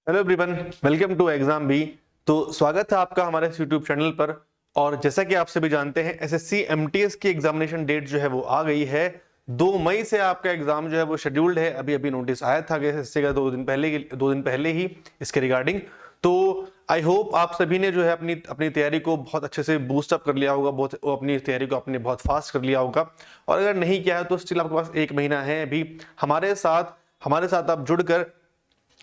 Hello everyone, welcome to exam B. तो स्वागत है आपका हमारे यूट्यूब चैनल पर। और जैसा कि आप सभी जानते हैं, एसएससी एमटीएस की एग्जामिनेशन डेट जो है वो आ गई है। 2 मई से आपका एग्जाम जो है वो शेड्यूल्ड है। अभी अभी नोटिस आया था कि एसएससी का 2 दिन पहले ही इसके रिगार्डिंग। तो आई होप आप सभी ने जो है अपनी अपनी तैयारी को बहुत अच्छे से बूस्ट अप कर लिया होगा, बहुत अपनी तैयारी को आपने बहुत फास्ट कर लिया होगा। और अगर नहीं किया है तो स्टिल आपके पास 1 महीना है अभी हमारे साथ आप जुड़कर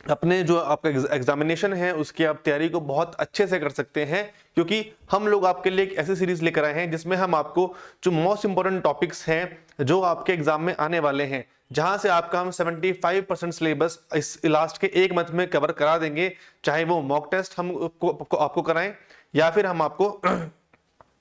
अपने जो आपका एग्जामिनेशन है उसकी आप तैयारी को बहुत अच्छे से कर सकते हैं। क्योंकि हम लोग आपके लिए एक ऐसी सीरीज लेकर आए हैं जिसमें हम आपको जो मोस्ट इंपॉर्टेंट टॉपिक्स हैं जो आपके एग्जाम में आने वाले हैं, जहां से आपका हम 75% सिलेबस इस लास्ट के 1 मंथ में कवर करा देंगे। चाहे वो मॉक टेस्ट हम आपको कराएं या फिर हम आपको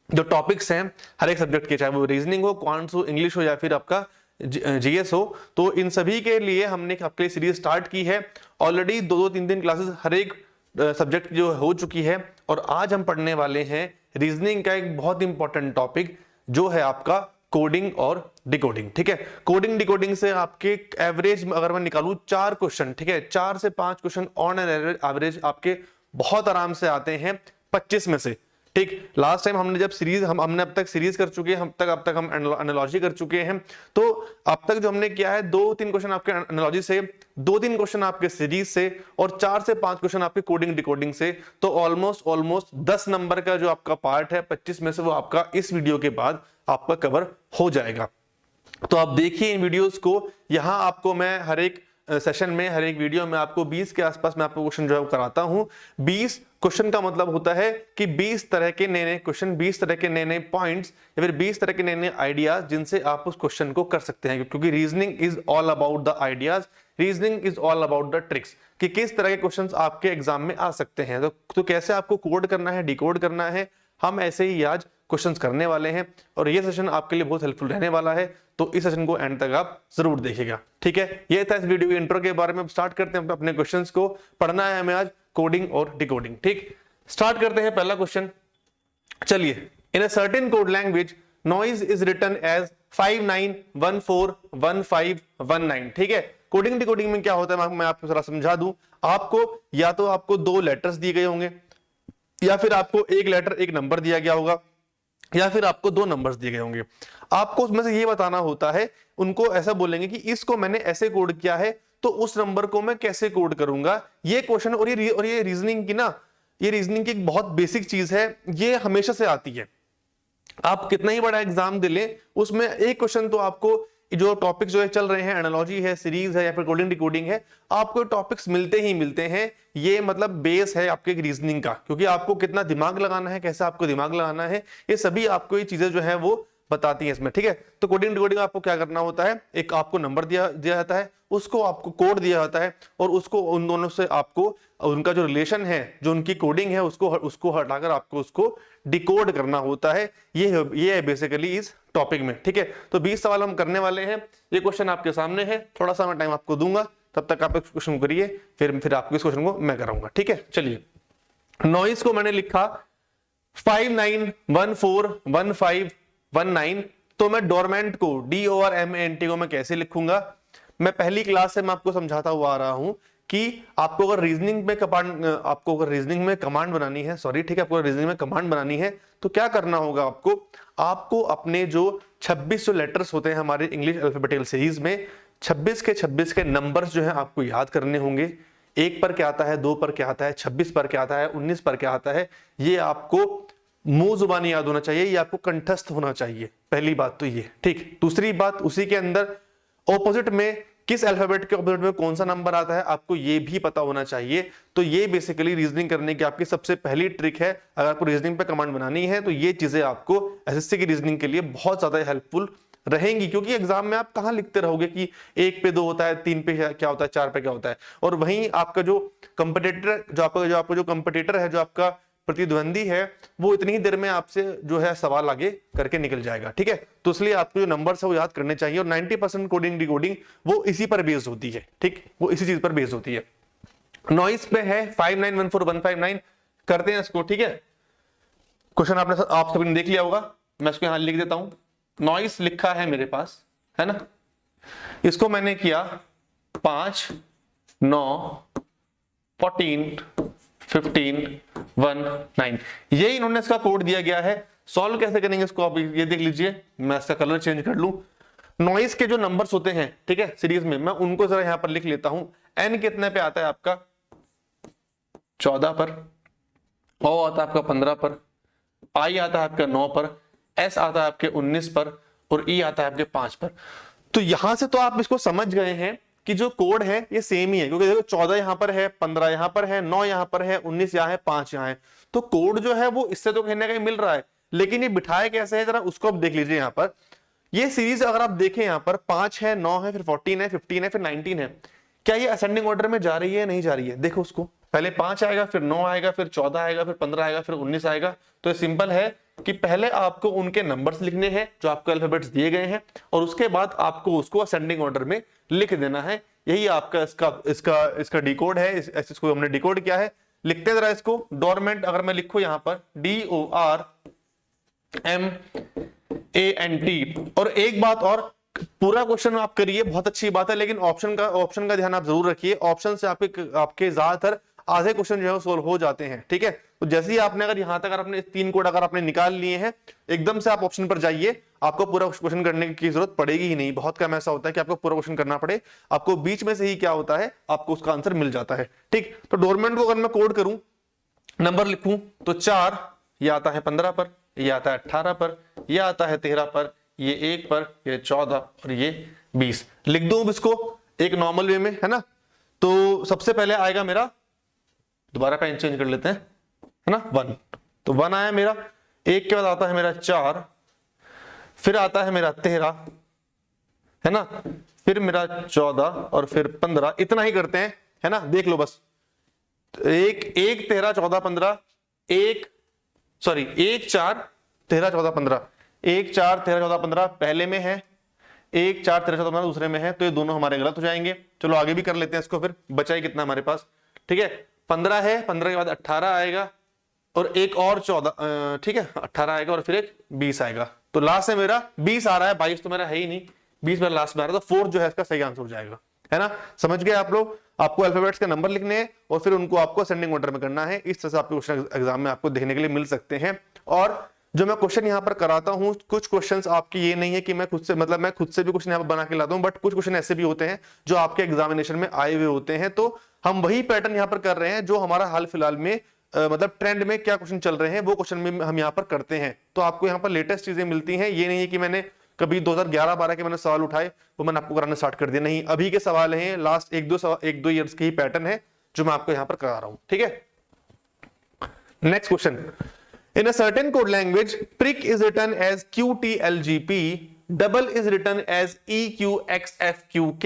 जो टॉपिक्स हैं हर एक सब्जेक्ट के, चाहे वो रीजनिंग हो, क्वांट्स हो, इंग्लिश हो या फिर आपका जीएस हो, तो इन सभी के लिए हमने आपके लिए सीरीज स्टार्ट की है। ऑलरेडी 2-3 क्लासेस हर एक सब्जेक्ट जो हो चुकी है। और आज हम पढ़ने वाले हैं रीजनिंग का एक बहुत इंपॉर्टेंट टॉपिक जो है आपका कोडिंग और डिकोडिंग। ठीक है, कोडिंग डिकोडिंग से आपके एवरेज अगर मैं निकालूं 4 क्वेश्चन, ठीक है, 4 से 5 क्वेश्चन ऑन एन एवरेज आपके बहुत आराम से आते हैं 25 में से। ठीक, लास्ट टाइम हमने जब सीरीज हमने अब तक सीरीज कर चुके हैं, अब तक हम एनालॉजी कर चुके हैं। तो अब तक जो हमने किया है 2-3 क्वेश्चन आपके एनालॉजी से, 2-3 क्वेश्चन आपके सीरीज से और 4 से 5 क्वेश्चन आपके कोडिंग डिकोडिंग से। तो ऑलमोस्ट 10 नंबर का जो आपका पार्ट है 25 में से वो आपका इस वीडियो के बाद आपका कवर हो जाएगा। तो आप देखिए इन वीडियोस को। यहां आपको मैं हर एक सेशन में, हर एक वीडियो में आपको 20 के आसपास मैं आपको क्वेश्चन जो है कराता हूं। 20 क्वेश्चन का मतलब होता है कि 20 तरह के नए नए क्वेश्चन, 20 तरह के नए नए पॉइंट्स या फिर 20 तरह के नए नए आइडियाज जिनसे आप उस क्वेश्चन को कर सकते हैं। क्योंकि reasoning is all about the ideas, reasoning is all about the tricks, कि किस तरह के क्वेश्चंस आपके एग्जाम में आ सकते हैं। तो कैसे आपको कोड करना है, डिकोड करना है, हम ऐसे ही आज क्वेश्चंस करने वाले हैं। और ये सेशन आपके लिए बहुत हेल्पफुल रहने वाला है, तो इस सेशन को एंड तक आप जरूर देखिएगा। ठीक है, ये था इस वीडियो के इंट्रो के बारे में। स्टार्ट करते हैं अपने क्वेश्चंस को। पढ़ना है हमें आज कोडिंग और डिकोडिंग। ठीक, स्टार्ट करते हैं पहला क्वेश्चन। चलिए, in a certain code language noise is written as 59141519। ठीक है, कोडिंग डिकोडिंग में क्या होता है मैं आपको जरा समझा दूं। आपको या तो आपको 2 लेटर्स दिए गए होंगे, या फिर आपको 1 लेटर 1 नंबर दिया गया होगा, या फिर आपको 2 नंबर्स दिए गए होंगे। आपको उसमें से ये बताना होता है, उनको ऐसा बोलेंगे कि इसको मैंने ऐसे कोड किया है तो उस नंबर को मैं कैसे कोड करूंगा। ये क्वेश्चन और ये रीजनिंग की ना, ये रीजनिंग की एक बहुत बेसिक चीज है, ये हमेशा से आती है। आप कितना ही बड़ा एग्जाम दे लें, उसमें एक क्वेश्चन तो आपको, जो टॉपिक्स जो है चल रहे हैं, एनालॉजी है, सीरीज है या फिर कोडिंग डिकोडिंग है, आपको टॉपिक्स मिलते ही मिलते हैं। ये मतलब बेस है आपके रीजनिंग का, क्योंकि आपको कितना दिमाग लगाना है, कैसे आपको दिमाग लगाना है, ये सभी आपको ये चीजें जो है वो बताती हैं इसमें। ठीक है, तो कोडिंग डिकोडिंग आपको क्या करना होता है, एक आपको नंबर दिया जाता है, उसको आपको कोड दिया जाता है, और उसको उन दोनों से आपको उनका जो रिलेशन है, जो उनकी कोडिंग है, उसको हटाकर आपको उसको डिकोड करना होता है। ये है बेसिकली इस टॉपिक में। ठीक है, तो 20 सवाल हम करने वाले हैं। ये क्वेश्चन आपके सामने है, थोड़ा सा मैं टाइम आपको दूंगा, तब तक आप इस क्वेश्चन करिए, फिर आपको इस क्वेश्चन को मैं कराऊंगा। ठीक है, चलिए, नॉइस को मैंने लिखा 59141519। तो मैं डोरमेंट को, DORMANT को मैं कैसे लिखूंगा, मैं पहली क्लास से मैं आपको समझाता हुआ आ रहा हूं कि आपको अगर रीजनिंग में कमांड बनानी है, सॉरी, ठीक है, आपको रीजनिंग में कमांड बनानी है तो क्या करना होगा आपको अपने जो 26 जो लेटर्स होते हैं हमारे इंग्लिश अल्फाबेटिकल सीरीज में, 26 के नंबर्स जो है आपको याद करने होंगे। 1 पर क्या आता है, 2 पर क्या आता है, 26 पर क्या आता है, 19 पर क्या आता है, ये आपको मुंह जुबानी याद होना चाहिए, ये आपको कंठस्थ होना चाहिए। पहली बात तो ये। ठीक, दूसरी बात, उसी के अंदर ऑपोजिट में किस अल्फाबेट के ऑपोजिट में कौन सा नंबर आता है आपको ये भी पता होना चाहिए। तो ये बेसिकली रीजनिंग करने की आपकी सबसे पहली ट्रिक है। अगर आपको रीजनिंग पे कमांड बनानी है तो ये चीजें आपको एसएससी की रीजनिंग के लिए बहुत ज्यादा हेल्पफुल रहेंगी। क्योंकि एग्जाम में आप कहां लिखते रहोगे कि 1 पे 2 होता है, 3 पे क्या होता है, 4 पे क्या होता है। और वहीं आपका जो कंपटीटर, जो आपका कंपटीटर है, जो आपका प्रतिद्वंदी है, वो इतनी ही देर में आपसे जो है सवाल आगे करके निकल जाएगा। ठीक है, तो इसलिए आपको जो नंबर्स है वो याद करने चाहिए। और 90% कोडिंग डिकोडिंग वो इसी पर बेस्ड होती है। ठीक, वो इसी चीज पर बेस्ड होती है। नॉइस पे है 59141519, करते हैं इसको। ठीक है, क्वेश्चन आप सभी ने देख लिया होगा, मैं इसको यहां लिख देता हूं। नॉइस लिखा है मेरे पास, है ना, इसको मैंने किया 5, 9, 14 15 1 9, ये इन्होंने इसका कोड दिया गया है। सॉल्व कैसे करेंगे इसको आप ये देख लीजिए। मैं इसका कलर चेंज कर लूं। नॉइस के जो नंबर्स होते हैं, ठीक है, सीरीज में, मैं उनको जरा यहां पर लिख लेता हूं। एन कितने पे आता है आपका? 14 पर। ओ आता है आपका 15 पर। आई आता है आपका 9 पर। एस आता है आपके 19 पर। और ई आता है आपके 5 पर। तो यहां से तो आप इसको समझ गए हैं कि जो कोड है ये सेम ही है, क्योंकि देखो 14 यहां पर है, 15 यहां पर है, 9 यहां पर है, 19 यहां है, 5 यहां है। तो कोड जो है वो इससे तो कहीं ना कहीं मिल रहा है, लेकिन ये बिठाए कैसे है जरा उसको आप देख लीजिए। यहां पर ये सीरीज अगर आप देखें, यहां पर 5 है, 9 है, फिर 14 है, 15 है, फिर 19 है। क्या ये असेंडिंग ऑर्डर में जा रही है नहीं जा रही है? देखो उसको, पहले 5 आएगा, फिर 9 आएगा, फिर 14 आएगा, फिर 15 आएगा, फिर 19 आएगा। तो सिंपल है कि पहले आपको उनके नंबर्स लिखने हैं जो आपको अल्फाबेट्स दिए गए हैं, और उसके बाद आपको उसको असेंडिंग ऑर्डर में लिख देना है। यही आपका इसका डिकोड है। इसको हमने डिकोड किया है। लिखते जरा इसको। डोरमेंट अगर मैं लिखूं यहां पर DORMANT, और एक बात और, पूरा क्वेश्चन आप करिए, बहुत अच्छी बात है, लेकिन ऑप्शन का ध्यान आप जरूर रखिए। ऑप्शन से आपके ज्यादातर आधे क्वेश्चन जो है सोल्व हो जाते हैं, ठीक है। तो जैसे ही आपने अगर यहां तक अगर आपने 3 कोड अगर आपने निकाल लिए हैं, एकदम से आप ऑप्शन पर जाइए। आपको पूरा क्वेश्चन करने की जरूरत पड़ेगी ही नहीं। बहुत कम ऐसा होता है कि आपको पूरा क्वेश्चन करना पड़े। आपको बीच में से ही क्या होता है, आपको उसका आंसर मिल जाता है, ठीक। तो डोरमेंट को अगर मैं कोड करूं, नंबर लिखूं, तो 4 ये आता है 15 पर, ये आता है 18 पर, ये आता है 13 पर, ये 1 पर, ये 14 और ये 20। लिख दूं इसको एक नॉर्मल वे में, है ना। तो सबसे पहले आएगा मेरा, दोबारा पेन चेंज कर लेते हैं, है ना, 1। तो 1 आया मेरा। 1 के बाद आता है मेरा 4, फिर आता है मेरा 13, है ना, फिर मेरा 14 और फिर 15। इतना ही करते हैं, है ना, देख लो बस। 1 13 14 15, 1 4 13 14 15, 1 4 13 14 15 पहले में है, 1 4 13 14 15 दूसरे में है। तो ये दोनों हमारे गलत हो जाएंगे। चलो आगे भी कर लेते हैं इसको। फिर बचा ही कितना हमारे पास, ठीक है, 15 है, 15 के बाद 18 आएगा, और एक और 14, ठीक है, 18 आएगा, और फिर एक 20 आएगा। तो लास्ट में मेरा 20 आ रहा है, 22 तो मेरा है ही नहीं, 20 मेरा लास्ट में आ रहा है। तो 4 जो है इसका सही आंसर हो जाएगा, है ना। समझ गए आप लोग? आपको अल्फाबेट्स का नंबर लिखने हैं और फिर उनको आपको असेंडिंग ऑर्डर में करना है। इस तरह से आपके क्वेश्चन एग्जाम में आपको देखने के लिए मिल सकते हैं। और जो मैं क्वेश्चन यहाँ पर कराता हूँ, कुछ क्वेश्चंस आपके ये नहीं है कि मैं खुद से भी क्वेश्चन यहाँ पर बना के लाता हूँ, बट कुछ क्वेश्चन ऐसे भी होते हैं जो आपके एग्जामिनेशन में आए हुए होते हैं। तो हम वही पैटर्न यहाँ पर कर रहे हैं जो हमारा हाल फिलहाल में ट्रेंड में क्या क्वेश्चन चल रहे हैं वो क्वेश्चन में हम यहाँ पर करते हैं। तो आपको यहाँ पर लेटेस्ट चीजें मिलती हैं। ये नहीं है कि मैंने कभी 2011-12 के मैंने सवाल उठाए वो मैंने आपको कराना स्टार्ट कर दिया, नहीं। अभी के सवाल हैं, लास्ट 1-2 ईयर्स के ही पैटर्न है जो मैं आपको यहाँ पर करा रहा हूँ, ठीक है। Next question. In a certain code language, prick is written as QTLGP, double is written as EQXFQK।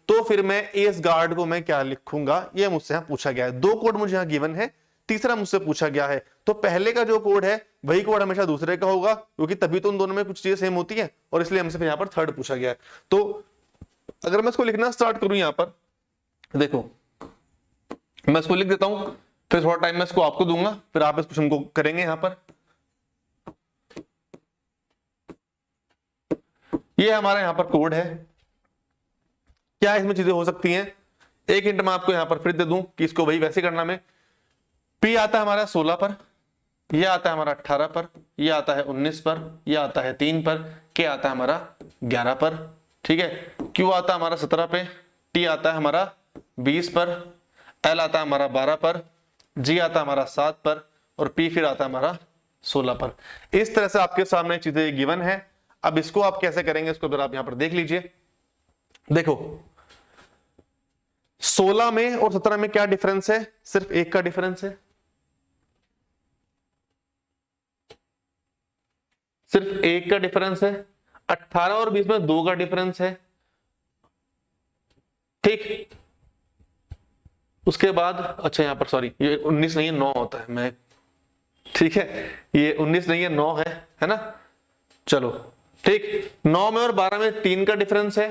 तो फिर मैं एस गार्ड को मैं क्या लिखूंगा, ये मुझसे यहाँ पूछा गया है। 2 कोड मुझे यहाँ गिवन है, तीसरा मुझसे पूछा गया है। तो पहले का जो कोड है वही कोड हमेशा दूसरे का होगा, क्योंकि तभी तो उन दोनों में कुछ चीजें सेम होती हैं, और इसलिए हमसे फिर यहाँ पर थर्ड पूछा गया है। तो अगर मैं इसको लिखना स्टार्ट करूं, यहाँ पर देखो, मैं इसको लिख देता हूं, फिर थोड़ा टाइम मैं इसको आपको दूंगा, फिर आप इस क्वेश्चन को करेंगे। यहां पर ये हमारा यहां पर कोड है। क्या इसमें चीजें हो सकती हैं, एक हिंट मैं आपको यहां पर फिर दे दूं कि इसको वही वैसे करना में। पी आता है हमारा 16 पर, यह आता है हमारा 18 पर, यह आता है 19 पर, यह आता है 3 पर, के आता है हमारा 11 पर, ठीक है। क्यू आता है हमारा 17 पे, टी आता है हमारा 20 पर, एल आता है हमारा 12 पर, जी आता है हमारा 7 पर, और पी फिर आता है हमारा 16 पर। इस तरह से आपके सामने चीजें गिवन है। अब इसको आप कैसे करेंगे, इसको अगर आप यहां पर देख लीजिए। देखो 16 में और 17 में क्या डिफरेंस है, सिर्फ 1 का डिफरेंस है, सिर्फ 1 का डिफरेंस है। 18 और 20 में 2 का डिफरेंस है, ठीक। उसके बाद अच्छा यहां पर सॉरी, ये 19 नहीं है 9 होता है, मैं ठीक है, ये 19 नहीं है 9 है ना। चलो ठीक, 9 में और 12 में 3 का डिफरेंस है,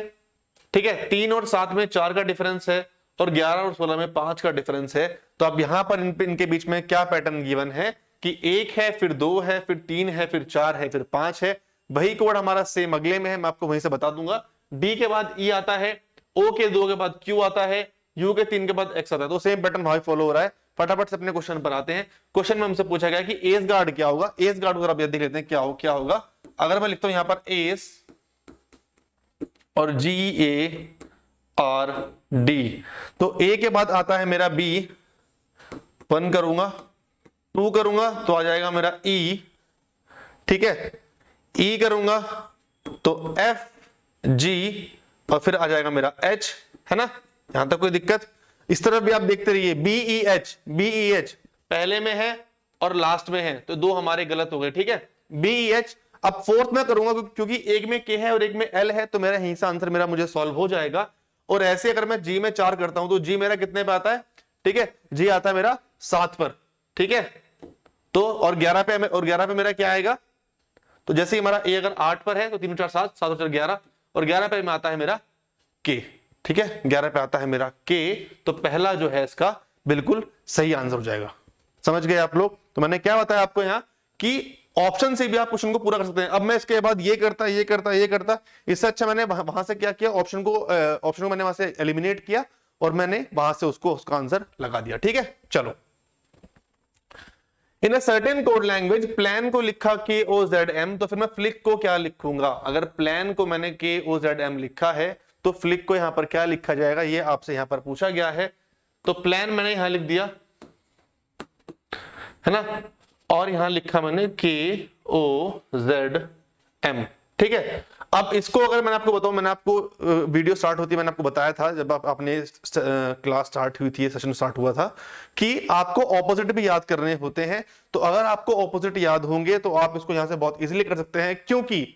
ठीक है। 3 और 7 में 4 का डिफरेंस है, और 11 और 16 में 5 का डिफरेंस है। तो अब यहां पर इनके बीच में क्या पैटर्न गिवन है कि 1 है, फिर 2 है, फिर 3 है, फिर 4 है, फिर 5 है। वही कोड हमारा सेम अगले में है, मैं आपको वहीं से बता दूंगा। डी के बाद ई आता है, ओ के 2 के बाद क्यू आता है, u के 3 के बाद x आता है। तो सेम पैटर्न भाई फॉलो हो रहा है। फटाफट से अपने क्वेश्चन पर आते हैं। क्वेश्चन में हमसे पूछा गया कि एस गार्ड क्या होगा। एस गार्ड को देख लेते हैं क्या होगा। अगर मैं लिखता हूं यहां पर एस और GARD, तो A के बाद आता है मेरा B, 1 करूंगा, 2 करूंगा तो आ जाएगा मेरा E, ठीक है, E करूंगा तो FG और फिर आ जाएगा मेरा H, है ना। यहां तक कोई दिक्कत? इस तरफ भी आप देखते रहिए, BEH पहले में है और लास्ट में है, तो दो हमारे गलत हो गए, ठीक है। BEH अब फोर्थ में करूंगा क्योंकि एक में K है और एक में L है, तो मेरा यहीं से आंसर मेरा मुझे सॉल्व हो जाएगा। और ऐसे अगर मैं G में 4 करता हूं तो G मेरा कितने पे आता है, ठीक है, G आता है मेरा 7 पर, ठीक है। तो और 11 पे मेरा क्या आएगा, तो जैसे ही हमारा A अगर 8 पर है तो 3 4 7 7 4 11, और 11 पे में आता है मेरा K, ठीक है, 11 पे आता है मेरा K। तो पहला जो है इसका बिल्कुल सही आंसर हो जाएगा। समझ गए आप लोग? तो मैंने क्या बताया आपको यहाँ कि ऑप्शन से भी आप क्वेश्चन को पूरा कर सकते हैं। अब मैं इसके बाद ये करता, इससे अच्छा मैंने वहां से क्या किया, ऑप्शन को मैंने वहां से एलिमिनेट किया और मैंने वहां से उसका आंसर लगा दिया, ठीक है। चलो, in a certain code language plan को लिखा KOZM, तो फिर मैं फ्लिक को क्या लिखूंगा। अगर प्लान को मैंने KOZM लिखा है तो फ्लिक को यहां पर क्या लिखा जाएगा, ये आपसे यहां पर पूछा गया है। तो प्लान मैंने यहां लिख दिया, है ना, और यहां लिखा मैंने KOZM, ठीक है। अब इसको अगर मैंने आपको बताऊं, मैंने आपको वीडियो स्टार्ट होती है मैंने आपको बताया था, जब आपने क्लास स्टार्ट हुई थी, सेशन स्टार्ट हुआ था, कि आपको ऑपोजिट भी याद करने होते हैं। तो अगर आपको ऑपोजिट याद होंगे तो आप इसको यहां से बहुत इजीली कर सकते हैं, क्योंकि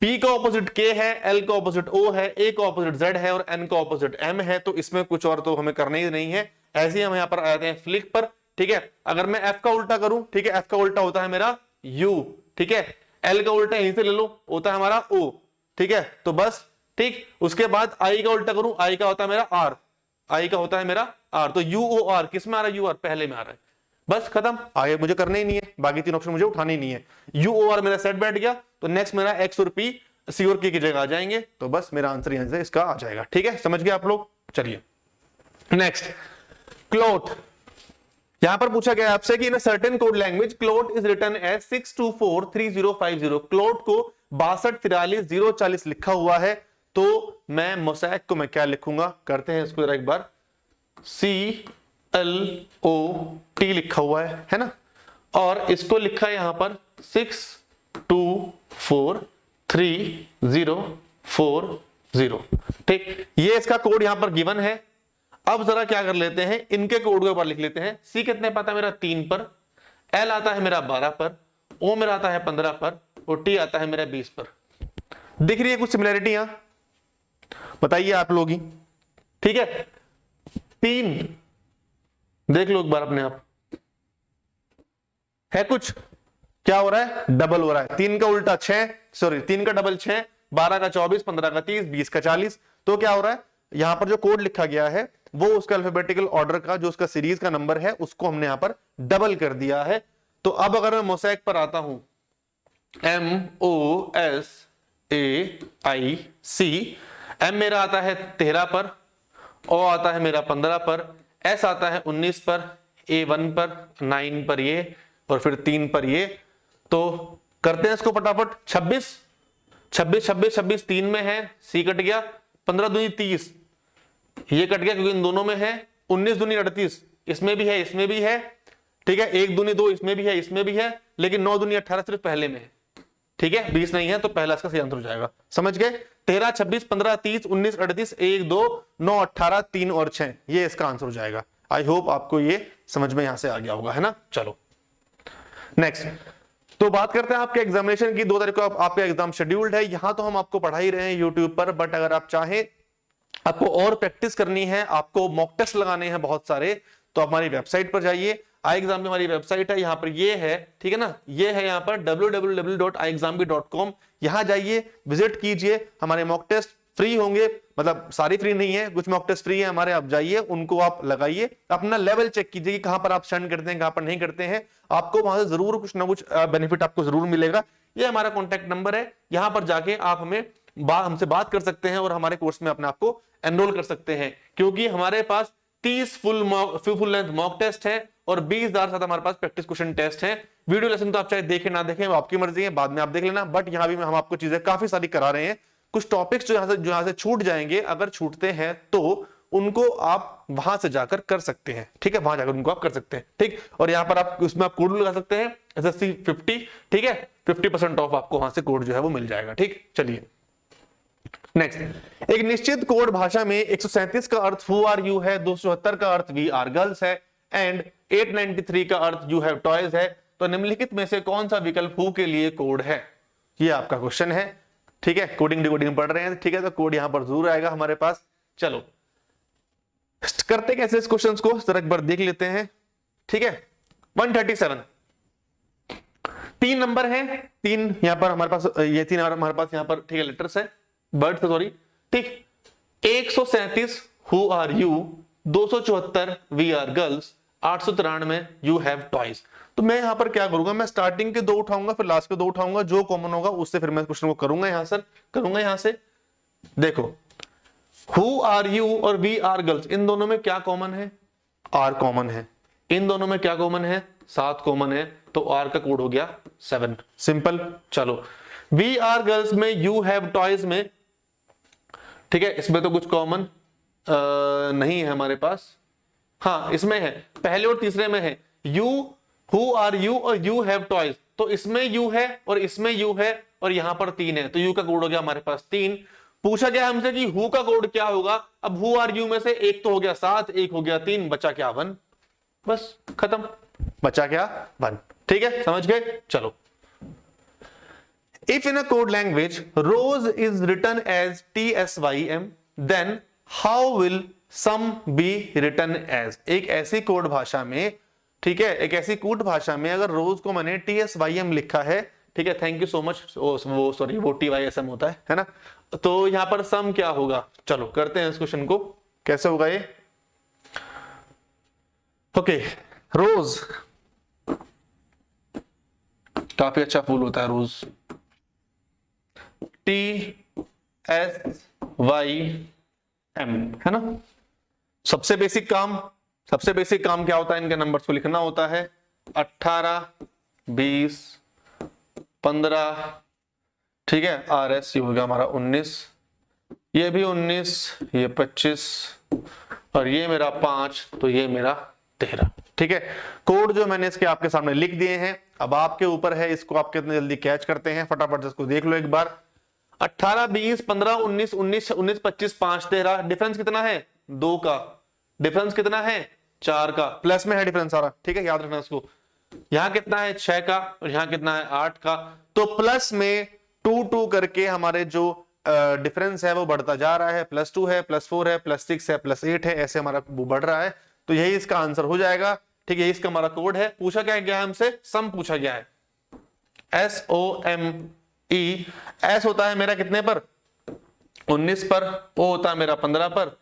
P का ऑपोजिट K है, L का ऑपोजिट O है, A का ऑपोजिट Z है और N का ऑपोजिट M है। तो इसमें कुछ और तो हमें करना ही नहीं है। ऐसे ही हम यहां पर आते हैं फ्लिक पर, ठीक है। अगर मैं F का उल्टा करूं, ठीक है, F का उल्टा होता है मेरा U, ठीक है। L का उल्टा यहीं से ले लो, होता है हमारा O, ठीक है। तो बस ठीक, उसके बाद I का उल्टा करूं, I का होता है मेरा R, I का होता है मेरा R। तो UOR किस में आ रहा है, UR पहले में आ रहा है। बस खत्म, आगे मुझे करने ही नहीं है, बाकी 3 ऑप्शन मुझे उठाने ही नहीं है। UOR मेरा सेट बैठ गया, तो नेक्स्ट मेरा X और P C और K की जगह आ जाएंगे। तो बस मेरा आंसर यहां से इसका आ जाएगा, ठीक है। समझ गए आप लोग? चलिए नेक्स्ट, क्लोट। यहां पर पूछा गया आपसे कि in a certain code language clot is written as 6243050। Clot को 62434040 लिखा हुआ है। तो मैं मोसैक को मैं क्या लिखूंगा, करते हैं इसको जरा एक बार। CLOT लिखा हुआ है ना, और इसको लिखा है यहां पर 6243040, ठीक। ये इसका कोड यहां पर गिवन है। अब जरा क्या कर लेते हैं, इनके कोड को एक बार लिख लेते हैं। C कितने पाता है मेरा 3 पर, L आता है मेरा 12 पर, O मेरा आता है 15 पर और T आता है मेरा 20 पर। दिख रही है कुछ सिमिलरिटी यहां, बताइए आप लोग ही, ठीक है। 3 देख लो एक बार अपने आप, है कुछ, क्या हो रहा है, डबल हो रहा है। 3 का उल्टा 6, सॉरी 3 का डबल 6, 12 का 24, 15 का 30, 20 का 40। तो क्या हो रहा है, यहां पर जो कोड लिखा गया है वो उसका अल्फाबेटिकल ऑर्डर का जो उसका सीरीज का नंबर है उसको हमने यहां पर डबल कर दिया है। तो अब अगर मैं मोसैक पर आता हूं, MOSAIC, M मेरा आता है 13 पर, O आता है मेरा 15 पर, S आता है 19 पर, A1 पर, 9 पर ये, और फिर 3 पर ये। तो करते हैं इसको फटाफट। 26 3 में है, C कट गया, 15 दूनी 30, ये कट गया क्योंकि इन दोनों में है, 19 दूनी 38, इसमें भी है इसमें भी है, ठीक है। 1 दूनी 2 इसमें भी है इसमें भी है, लेकिन 9 दूनी 18 सिर्फ पहले में है, ठीक है, 20 नहीं है। तो पहला इसका सही आंसर हो जाएगा। समझ गए? 13, 26, 15, 30, 19, 38, 1, 2, 9, 18, 3 और 6, ये इसका आंसर हो जाएगा। आई होप आपको ये समझ में यहां से आ गया होगा, है ना। चलो नेक्स्ट, तो बात करते हैं आपके एग्जामिनेशन की। 2 तारीख को आपका एग्जाम शेड्यूल्ड है। यहां तो हम आपको पढ़ा ही रहे हैं यूट्यूब पर, बट अगर आप चाहें, आपको और प्रैक्टिस करनी है, आपको मॉक टेस्ट लगाने हैं बहुत सारे, तो आप हमारी वेबसाइट पर जाइए। आई एग्जाम हमारी वेबसाइट है, यहाँ पर ये है, ठीक है ना, ये है यहाँ पर www.iexambee.com। यहाँ जाइए, विजिट कीजिए। हमारे मॉक टेस्ट फ्री होंगे, मतलब सारी फ्री नहीं है, कुछ मॉक टेस्ट फ्री है हमारे, आप जाइए उनको आप लगाइए, अपना लेवल चेक कीजिए कि कहां पर आप स्टैंड करते हैं कहां पर नहीं करते हैं। आपको वहां से जरूर कुछ ना कुछ बेनिफिट आपको जरूर मिलेगा। ये हमारा कॉन्टैक्ट नंबर है, यहां पर जाके आप हमें हमसे बात कर सकते हैं और हमारे कोर्स में अपने आप को एनरोल कर सकते हैं, क्योंकि हमारे पास 30 फुल लेंथ मॉक टेस्ट है और 20,000 से ज्यादा हमारे पास प्रैक्टिस क्वेश्चन टेस्ट है। वीडियो लेसन तो आप चाहे देखें ना देखें, वो आपकी मर्जी है, बाद में आप देख लेना, बट यहां भी हम आपको चीजें काफी सारी करा रहे हैं। कुछ टॉपिक्स जो यहां से छूट जाएंगे, अगर छूटते हैं तो उनको आप वहां से जाकर कर सकते हैं, ठीक है, वहां जाकर उनको आप कर सकते हैं, ठीक। और यहाँ पर आप उसमें आप कोड लगा सकते हैं SSC 50, ठीक है, 50% ऑफ आपको वहां से कोड जो है वो मिल जाएगा, ठीक। चलिए नेक्स्ट, एक निश्चित कोड भाषा में 137 का अर्थ हु आर यू है, 274 का अर्थ वी आर गर्ल्स है एंड 893 का अर्थ यू हैव टॉयज है। तो निम्नलिखित में से कौन सा विकल्प हु के लिए कोड है, ये आपका क्वेश्चन है, ठीक है। कोडिंग डिकोडिंग पढ़ रहे हैं, ठीक है, तो कोड यहां पर जरूर आएगा हमारे पास। चलो करते कैसे इस क्वेश्चन को जरा एक बार देख लेते हैं, ठीक है। 137 तीन नंबर है, तीन यहां पर हमारे पास, ये तीन हमारे पास यहां पर, ठीक है, लेटर्स है, वर्ड सॉरी, ठीक। 137 who are you, 274 we are girls, 893 you have toys. तो मैं यहां पर क्या करूंगा, मैं स्टार्टिंग के दो उठाऊंगा, फिर लास्ट के दो उठाऊंगा, जो कॉमन होगा उससे फिर मैं क्वेश्चन को करूंगा यहां सर, करूंगा यहां से। देखो हु आर यू और वी आर गर्ल्स, इन दोनों में क्या कॉमन है, आर कॉमन है। इन दोनों में क्या कॉमन है, 7 कॉमन है, तो आर का कोड हो गया 7, सिंपल। चलो वी आर गर्ल्स में, यू हैव टॉयज में, ठीक है, इसमें तो कुछ कॉमन नहीं है हमारे पास, हाँ इसमें है, पहले और तीसरे में है, यू, हु आर यू और यू हैव टॉयज, तो इसमें यू है और इसमें यू है और यहां पर 3 है, तो यू का कोड हो गया हमारे पास 3। पूछा गया हमसे कि हु का कोड क्या होगा, अब हु आर यू में से एक तो हो गया 7, एक हो गया 3, बचा क्या 1, बस खत्म, बचा क्या 1, ठीक है, समझ गए। चलो if in a code language rose is written as TSYM, then how will some be written as. एक ऐसी कोड भाषा में, ठीक है, एक ऐसी कोड भाषा में अगर रोज को मैंने TSYM लिखा है, ठीक है, थैंक यू सो मच, वो सॉरी वो TYSM होता है ना, तो यहां पर सम क्या होगा। चलो करते हैं इस क्वेश्चन को, कैसे होगा ये। ओके, रोज काफी अच्छा फूल होता है रोज, TSYM है ना। सबसे बेसिक काम क्या होता है, इनके नंबर्स को लिखना होता है, 18 20 15, ठीक है, RS ये होगा हमारा 19, ये भी 19, ये 25 और ये मेरा 5, तो ये मेरा 13, ठीक है। कोड जो मैंने इसके आपके सामने लिख दिए हैं, अब आपके ऊपर है इसको आप कितने जल्दी कैच करते हैं, फटाफट इसको देख लो एक बार। 18 20 15 19 19 19 25 5 13, डिफरेंस कितना है 2 का, डिफरेंस कितना है 4 का, प्लस में है डिफरेंस सारा, ठीक है, याद रखना इसको। यहां कितना है 6 का और यहां कितना है 8 का, तो प्लस में 2 2 करके हमारे जो डिफरेंस है वो बढ़ता जा रहा है, +2 है, +4 है, +6 है, +8 है, ऐसे हमारा वो बढ़ रहा है, तो यही इसका आंसर हो जाएगा, ठीक है। इसका हमारा कोड है। पूछा क्या गया है हमसे, सम पूछा गया है, SOME, S होता है मेरा कितने पर 19 पर, O होता है मेरा 15 पर,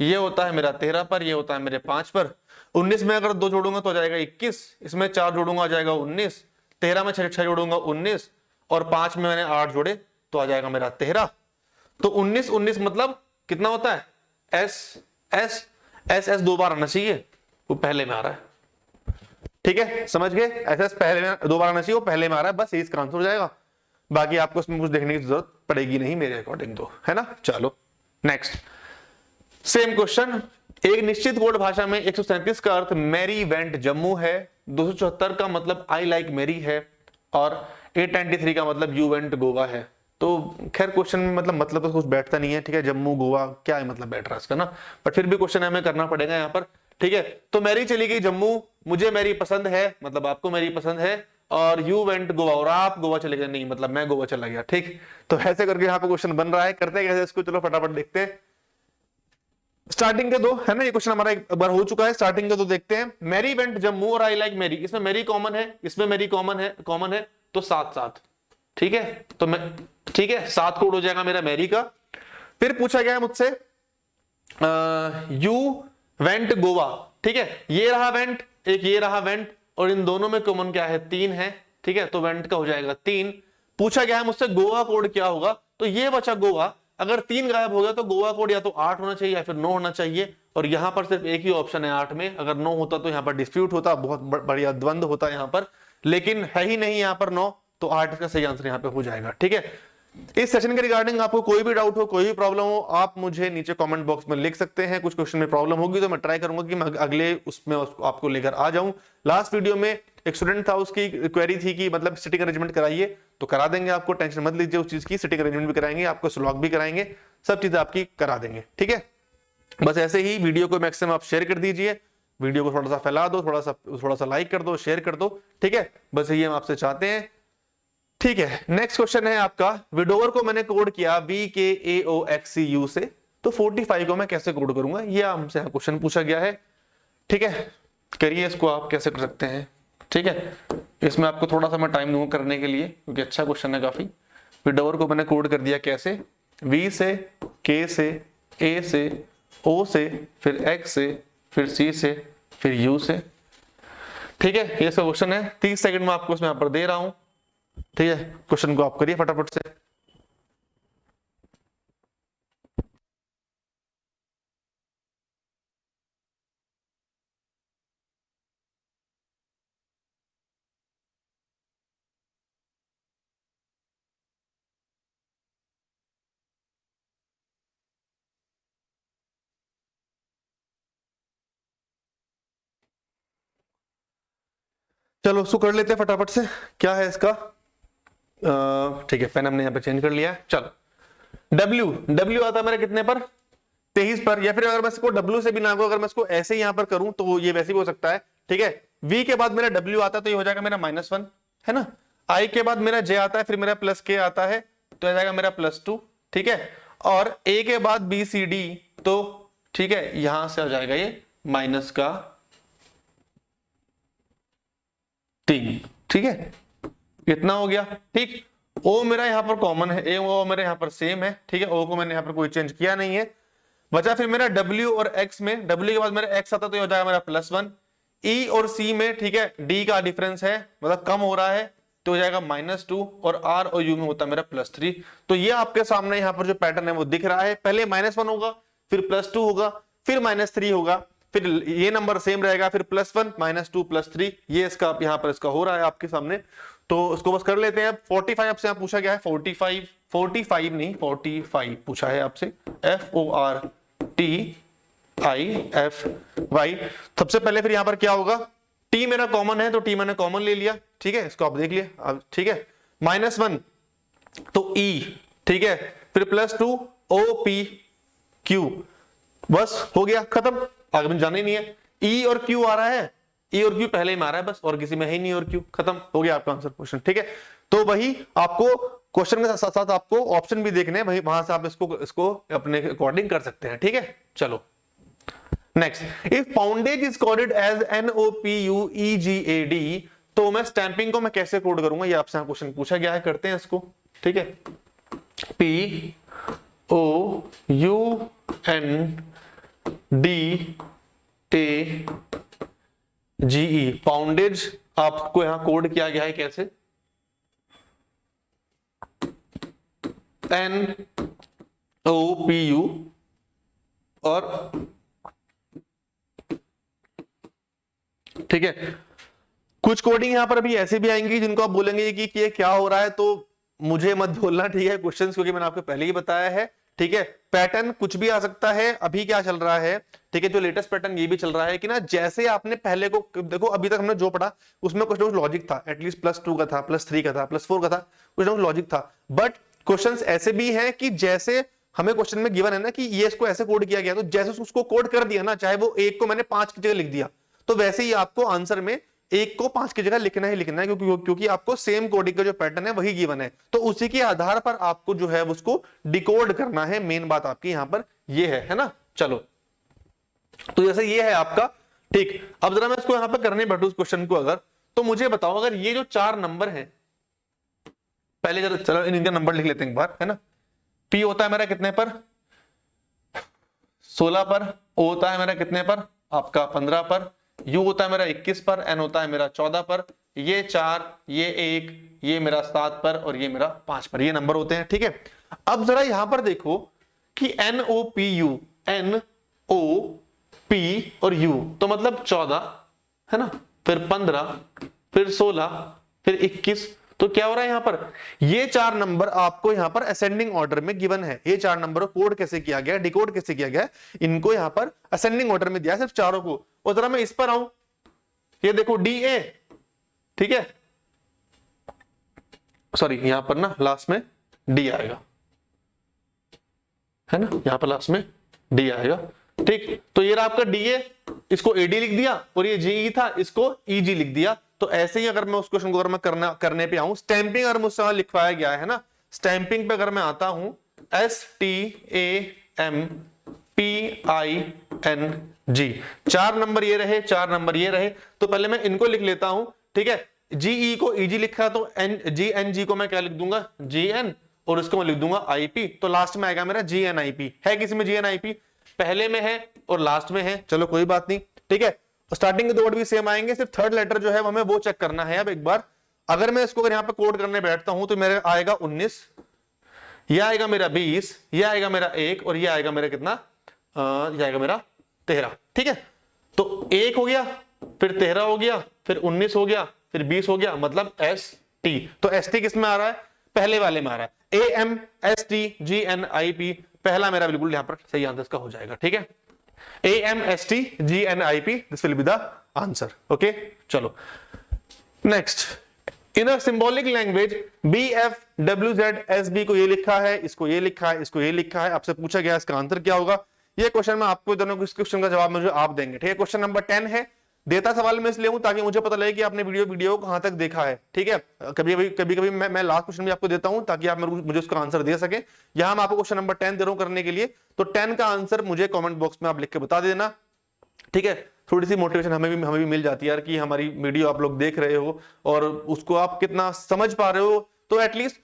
ये होता है मेरा 13 पर, ये होता है मेरे 5 पर। 19 में अगर 2 जोड़ूंगा तो आ जाएगा 21, इसमें 4 जोड़ूंगा आ जाएगा 19, 13 में 6 जोड़ूंगा 19 और 5 में मैंने 8 जोड़े तो आ जाएगा मेरा 13। तो 19 19 मतलब कितना होता है, S 2 बार आना चाहिए, वो पहले में आ रहा है, ठीक है, समझ गए। SS पहले में 2 बार आना चाहिए, वो पहले में आ रहा है, बस यही इसका आंसर हो जाएगा, बाकी आपको इसमें कुछ देखने की जरूरत पड़ेगी नहीं मेरे अकॉर्डिंग तो, है ना। चलो नेक्स्ट, सेम क्वेश्चन। एक निश्चित कोड भाषा में 137 का अर्थ मैरी वेंट जम्मू है, 274 का मतलब आई लाइक मैरी है और 893 का मतलब यू वेंट गोवा है। तो खैर क्वेश्चन में मतलब तो कुछ बैठता नहीं है, ठीक है, जम्मू गोवा क्या है मतलब बैठ रहा है इसका ना, बट फिर भी क्वेश्चन हमें करना पड़ेगा यहाँ पर, ठीक है। तो मैरी चली गई जम्मू, मुझे मैरी पसंद है, मतलब आपको मैरी पसंद है, और यू वेंट गोवा, और आप गोवा चले गए, नहीं मतलब मैं गोवा चला गया, ठीक। तो ऐसे करके यहाँ पे क्वेश्चन बन रहा है, करते हैं कैसे इसको, चलो फटाफट देखते हैं। स्टार्टिंग के दो है ना, ये क्वेश्चन हमारा एक बार हो चुका है, स्टार्टिंग के दो देखते हैं। मैरी वेंट जम्मू और आई लाइक मैरी, इसमें मैरी कॉमन है, इसमें मैरी कॉमन है, तो 7 ठीक है, तो मैं ठीक है 7 कोड हो जाएगा मेरा मैरी का। फिर पूछा गया मुझसे यू वेंट गोवा, ठीक है, ये रहा वेंट, एक ये रहा वेंट, और इन दोनों में कॉमन क्या है 3 है, ठीक है, तो वेंट का हो जाएगा 3। पूछा गया है मुझसे गोवा कोड क्या होगा, तो ये बचा गोवा। अगर 3 गायब हो गया तो गोवा कोड या तो 8 होना चाहिए या फिर 9 होना चाहिए, और यहां पर सिर्फ एक ही ऑप्शन है 8 में। अगर 9 होता तो यहां पर डिस्प्यूट होता, बहुत बढ़िया द्वंद होता यहां पर, लेकिन है ही नहीं यहां पर 9, तो 8 इसका सही आंसर यहां पे हो जाएगा। ठीक है, इस सेशन के रिगार्डिंग आपको कोई भी डाउट हो, कोई भी प्रॉब्लम हो, आप मुझे नीचे कमेंट बॉक्स में लिख सकते हैं। कुछ क्वेश्चन में प्रॉब्लम होगी तो मैं ट्राई करूंगा कि मैं अगले उसमें आपको लेकर आ जाऊं। लास्ट वीडियो में एक स्टूडेंट था, उसकी क्वेरी थी कि मतलब सिटिंग अरेंजमेंट कराइए, तो करा देंगे आपको, टेंशन मत लीजिए उस चीज की। सिटिंग अरेंजमेंट भी कराएंगे आपको, स्लॉग भी कराएंगे, सब चीजें आपकी करा देंगे। ठीक है, बस ऐसे ही वीडियो को मैक्सिमम आप शेयर कर दीजिए, वीडियो को थोड़ा सा फैला दो, थोड़ा सा लाइक कर दो, शेयर कर दो। ठीक है, बस यही हम आपसे चाहते हैं। ठीक है, नेक्स्ट क्वेश्चन है आपका, विडोवर को मैंने कोड किया VKAOXCU से, तो 45 को मैं कैसे कोड करूंगा, ये हमसे क्वेश्चन पूछा गया है। ठीक है, करिए इसको, आप कैसे कर सकते हैं। ठीक है, इसमें आपको थोड़ा सा मैं टाइम दूंगा करने के लिए, क्योंकि अच्छा क्वेश्चन है काफी। विडोवर को मैंने कोड कर दिया कैसे, V से, K से, A से, O से, फिर X से, फिर C से, फिर U से। ठीक है, ये सब क्वेश्चन है, 30 सेकंड में आपको इसमें यहाँ पर दे रहा हूं। ठीक है, क्वेश्चन को आप करिए फटाफट से। चलो उसको कर लेते हैं फटाफट से। क्या है इसका, ठीक है, पेन हमने यहाँ पे चेंज कर लिया है। चलो, W आता है मेरे कितने पर, 23 पर, या फिर अगर मैं इसको W से भी ना अगर मैं इसको ऐसे यहां पर करूं तो ये वैसे भी हो सकता है। ठीक है, V के बाद मेरा W आता है तो ये हो जाएगा मेरा -1, है ना। I के बाद मेरा J आता है, फिर मेरा +K आता है, तो आ जाएगा मेरा +2। ठीक है, और A के बाद BCD, तो ठीक है यहां से आ जाएगा ये -3। ठीक है, इतना हो गया। ठीक, O मेरा यहां पर कॉमन है, O मेरे यहां पर सेम है। ठीक है, O को मैंने यहां पर कोई चेंज किया नहीं है। बचा फिर मेरा W और X में, W के बाद मेरा X आता तो ये हो जाएगा मेरा +1। E और C में, ठीक है, D का डिफरेंस है, मतलब कम हो रहा है, तो हो जाएगा -2, और R और U में होता है मेरा +3। तो ये आपके सामने यहाँ पर जो पैटर्न है वो दिख रहा है। पहले -1 होगा, फिर +2 होगा, फिर -3 होगा, फिर ये नंबर सेम रहेगा, फिर +1 -2 +3, ये इसका यहाँ पर इसका हो रहा है आपके सामने। तो उसको बस कर लेते हैं। 45 आपसे यहाँ पूछा गया है, 45 नहीं 45 पूछा है आपसे, FORTIFY। सबसे पहले फिर यहां पर क्या होगा, T मेरा कॉमन है तो T मैंने कॉमन ले लिया। ठीक है, इसको आप देख लिए अब। ठीक है, -1 तो E, ठीक है, फिर +2 OPQ, बस हो गया, खत्म, आगे में जाना ही नहीं है। E और Q आ रहा है, E और Q पहले ही मारा है बस, और किसी में है ही नहीं और Q, खत्म हो गया आपका आंसर क्वेश्चन। ठीक है, तो वही आपको क्वेश्चन के साथ साथ आपको ऑप्शन भी देखने हैं, वहां से आप इसको अपने अकॉर्डिंग कर सकते हैं। ठीक है, चलो next, if poundage is coded as NOPUEGAD, तो मैं स्टैंपिंग को मैं कैसे कोड करूंगा, ये आपसे क्वेश्चन पूछा गया है, करते हैं इसको। ठीक है, POUNDAGE, पाउंडेज आपको यहां कोड किया गया है कैसे, NOPU, और ठीक है, कुछ कोडिंग यहां पर अभी ऐसे भी आएंगी जिनको आप बोलेंगे कि ये क्या हो रहा है, तो मुझे मत बोलना। ठीक है, क्वेश्चंस क्योंकि मैंने आपको पहले ही बताया है। ठीक है, पैटर्न कुछ भी आ सकता है। अभी क्या चल रहा है, ठीक है, जो लेटेस्ट पैटर्न ये भी चल रहा है कि ना, जैसे आपने पहले को देखो, अभी तक हमने जो पढ़ा उसमें कुछ ना कुछ लॉजिक था, एटलीस्ट +2 का था, +3 का था, +4 का था, कुछ ना कुछ लॉजिक था। बट क्वेश्चंस ऐसे भी हैं कि जैसे हमें क्वेश्चन में गिवन है ना कि ये इसको ऐसे कोड किया गया, तो जैसे उसको कोड कर दिया ना, चाहे वो 1 को मैंने 5 की जगह लिख दिया, तो वैसे ही आपको आंसर में 1 को 5 की जगह लिखना ही लिखना है, क्योंकि आपको सेम कोडिंग का जो पैटर्न है वही गिवन है, तो उसी के आधार पर आपको जो है उसको डिकोड करना है। मेन बात आपकी यहां पर ये है ना। चलो, तो जैसे ये है आपका। ठीक, अब जरा मैं इसको यहां पर करने बैठू इस क्वेश्चन को, अगर तो मुझे बताओ, अगर ये जो 4 नंबर है, पहले जरा चलो इनका नंबर लिख लेते हैं एक बार, है ना। P होता है मेरा कितने पर, 16 पर, O होता है मेरा कितने पर, आपका 15 पर, U होता है मेरा 21 पर, N होता है मेरा 14 पर, ये 4, ये 1, ये मेरा 7 पर, और ये मेरा 5 पर, ये नंबर होते हैं। ठीक है, अब जरा यहां पर देखो कि NOPU, NOP और U, तो मतलब 14 है ना, फिर 15, फिर 16, फिर 21। तो क्या हो रहा है यहां पर, ये 4 नंबर आपको यहां पर असेंडिंग ऑर्डर में गिवन है। ये 4 नंबर को कोड कैसे किया गया, डिकोड कैसे किया गया, इनको यहां पर असेंडिंग ऑर्डर में दिया सिर्फ चारों को। और जरा मैं इस पर आऊं, ये देखो DA, ठीक है, सॉरी यहां पर ना लास्ट में D आएगा, है ना, यहां पर लास्ट में D आएगा, ठीक। तो ये रहा आपका DA, इसको AD लिख दिया, और ये GE था, इसको EG लिख दिया। तो ऐसे ही अगर मैं उस क्वेश्चन को अगर मैं करने पे आऊं, स्टैंपिंग अगर मुझसे लिखवाया गया है ना, स्टैंपिंग पे अगर मैं आता हूं, STAMPING, 4 नंबर ये रहे, 4 नंबर ये रहे। तो पहले मैं इनको लिख लेता हूं, ठीक है। GE को EG लिखा, तो GNG को मैं क्या लिख दूंगा, GN, और इसको मैं लिख दूंगा IP। तो लास्ट में आएगा मेरा GNIP। है किसी में GNIP, पहले में है और लास्ट में है, चलो कोई बात नहीं, ठीक है। स्टार्टिंग के 2 वर्ड भी सेम आएंगे, सिर्फ थर्ड लेटर जो है हमें वो चेक करना है। अब एक बार अगर मैं इसको अगर यहाँ पे कोड करने बैठता हूं, तो मेरा आएगा 19, ये आएगा मेरा 20, ये आएगा मेरा 1, और ये आएगा मेरा कितना, ये आएगा मेरा 13, ठीक है। तो 1 हो गया, फिर 13 हो गया, फिर 19 हो गया, फिर 20 हो गया, मतलब ST। तो ST किस में आ रहा है, पहले वाले में आ रहा है। AMSTGNIP पहला मेरा बिल्कुल यहां पर सही आंसर इसका हो जाएगा, ठीक है। AMSTGNIP, this will be the answer, okay. चलो next, in a symbolic language BFWZSB को ये लिखा है, इसको ये लिखा है, इसको ये लिखा है। आपसे पूछा गया इसका आंसर क्या होगा। ये क्वेश्चन में आपको दोनों इस क्वेश्चन का जवाब मुझे आप देंगे, ठीक है। क्वेश्चन नंबर 10 है, देता सवाल में इसलिए हूं ताकि मुझे पता लगे कि आपने वीडियो कहां तक देखा है, ठीक है। कभी मैं लास्ट क्वेश्चन भी आपको देता हूं ताकि आप मुझे उसका आंसर दे सके। यहां मैं आपको क्वेश्चन नंबर 10 दे रहा हूं करने के लिए, तो 10 का आंसर मुझे कमेंट बॉक्स में आप लिख के बता देना, ठीक है। थोड़ी सी मोटिवेशन हमें भी मिल जाती है यार, कि हमारी वीडियो आप लोग देख रहे हो और उसको आप कितना समझ पा रहे हो। तो एटलीस्ट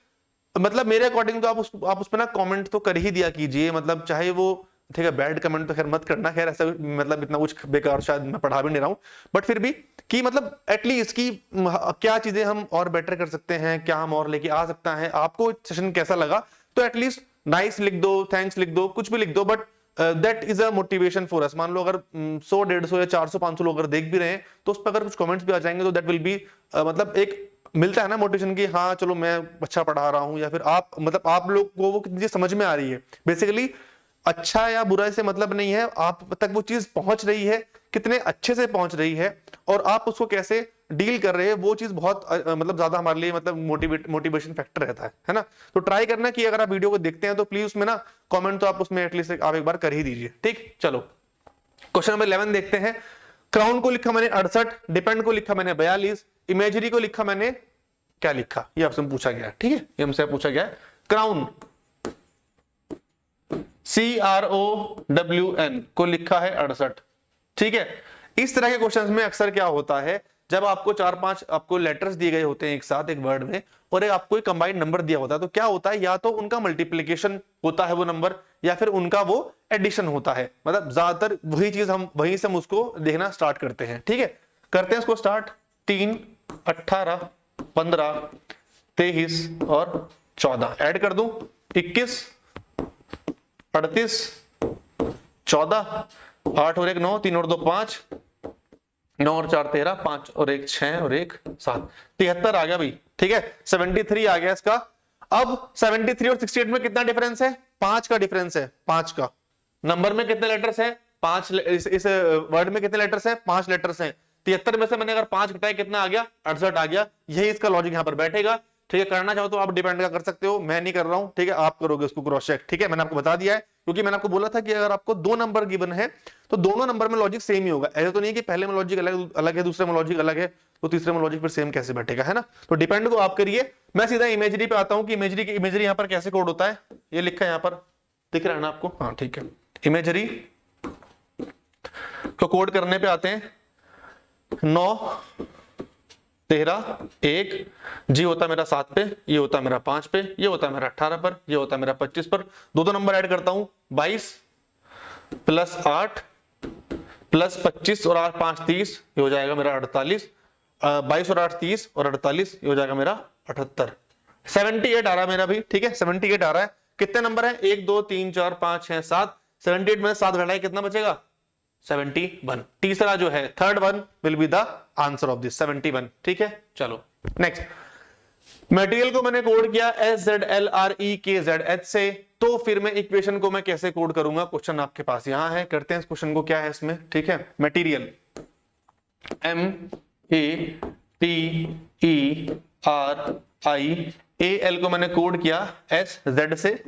मतलब मेरे अकॉर्डिंग तो आप उस पर ना कमेंट तो कर ही दिया कीजिए, मतलब चाहे वो, ठीक है, बैड कमेंट तो खैर मत करना, खैर ऐसा मतलब इतना कुछ बेकार शायद मैं पढ़ा भी नहीं रहा हूं, बट फिर भी कि मतलब एटलीस्ट की क्या चीजें हम और बेटर कर सकते हैं, क्या हम और लेके आ सकता है, आपको सेशन कैसा लगा, तो एटलीस्ट नाइस लिख दो, थैंक्स लिख दो, कुछ भी लिख दो, but that is a motivation for अस। मान लो अगर 100, 150 या 400, 500 लोग अगर देख भी रहे हैं, तो उस पर अगर कुछ कमेंट्स भी आ जाएंगे, तो दैट विल बी मतलब एक मिलता है ना मोटिवेशन की, हाँ चलो मैं अच्छा पढ़ा रहा हूं, या फिर आप मतलब आप लोग को वो कितनी समझ में आ रही है। बेसिकली अच्छा या बुरा से मतलब नहीं है, आप तक वो चीज पहुंच रही है, कितने अच्छे से पहुंच रही है, और आप उसको कैसे डील कर रहे हैं, वो चीज बहुत मतलब ज्यादा हमारे लिए मतलब मोटिवेशन फैक्टर रहता है ना। तो ट्राई करना कि अगर आप वीडियो को देखते हैं तो प्लीज उसमें ना कमेंट तो आप उसमें एटलीस्ट आप एक बार कर ही दीजिए, ठीक। चलो क्वेश्चन नंबर 11 देखते हैं। क्राउन को लिखा मैंने 68, डिपेंड को लिखा मैंने 42, इमेजरी को लिखा मैंने क्या लिखा, ये आपसे पूछा गया है, ठीक है, ये हमसे पूछा गया है। क्राउन CROWN को लिखा है 68, ठीक है। इस तरह के क्वेश्चंस में अक्सर क्या होता है, जब आपको 4-5 आपको लेटर्स दिए गए होते हैं एक साथ एक वर्ड में, और एक आपको एक कंबाइंड नंबर दिया होता है, तो क्या होता है, या तो उनका मल्टीप्लिकेशन होता है वो नंबर, या फिर उनका वो एडिशन होता है। मतलब ज्यादातर वही चीज हम वहीं से हम उसको देखना स्टार्ट करते हैं, ठीक है। करते हैं इसको स्टार्ट। 3, 18, 15, 23 और 14 ऐड कर दूं, 21, 38, 14, 8 और 1 9, 3 और 2 5, 9 और 4 13, 5 और 1 6 और 1 7, 73 आ गया भाई, ठीक है। 73 आ गया इसका। अब 73 और 68 में कितना डिफरेंस है, 5 का डिफरेंस है, 5 का। नंबर में कितने लेटर्स हैं, 5, इस वर्ड में कितने लेटर्स हैं, 5 लेटर्स हैं। 73 में से मैंने अगर 5 घटाए कितना आ गया, 68 आ गया। यही इसका लॉजिक यहां पर बैठेगा, ठीक है। करना चाहो तो आप डिपेंड का कर सकते हो, मैं नहीं कर रहा हूं, ठीक है, आप करोगे उसको क्रॉस चेक, ठीक है। मैंने आपको बता दिया है, क्योंकि मैंने आपको बोला था कि अगर आपको 2 नंबर गिवन है तो दोनों नंबर में लॉजिक सेम ही होगा। ऐसा तो नहीं कि पहले में लॉजिक अलग है, दूसरे में लॉजिक अलग है, तो तीसरे में लॉजिक फिर सेम कैसे बैठेगा, है ना। तो डिपेंड को आप करिए। मैं सीधा इमेजरी पे आता हूं कि इमेजरी यहां पर कैसे कोड होता है। ये लिखा है यहां पर, दिख रहा है ना आपको, हाँ ठीक है। इमेजरी को कोड करने पे आते हैं। 9, 13, 1, जी होता है मेरा 7 पे, ये होता है मेरा 5 पे, ये होता है मेरा 18 पर, ये होता है मेरा 25 पर। दो नंबर ऐड करता हूं, 22 प्लस 8 प्लस 25 और 8 5 30, ये हो जाएगा मेरा 48। 22 और 8 30 और 48, ये हो जाएगा मेरा 78। 78 आ रहा है मेरा भी, ठीक है, 78 आ रहा है। कितने नंबर है? 1 2 3 4 5 6 7, 78 में 7 घटाए कितना बचेगा? 71। तीसरा जो है third one will be the answer of this 71। ठीक है, चलो नेक्स्ट। मटेरियल को मैंने कोड किया SZLREKZH से, तो फिर मैं इक्वेशन को मैं कैसे कोड करूंगा? क्वेश्चन आपके पास यहां है, करते हैं इस क्वेश्चन को। क्या है इसमें? ठीक है, मटेरियल METERIAL को मैंने कोड किया SZ से,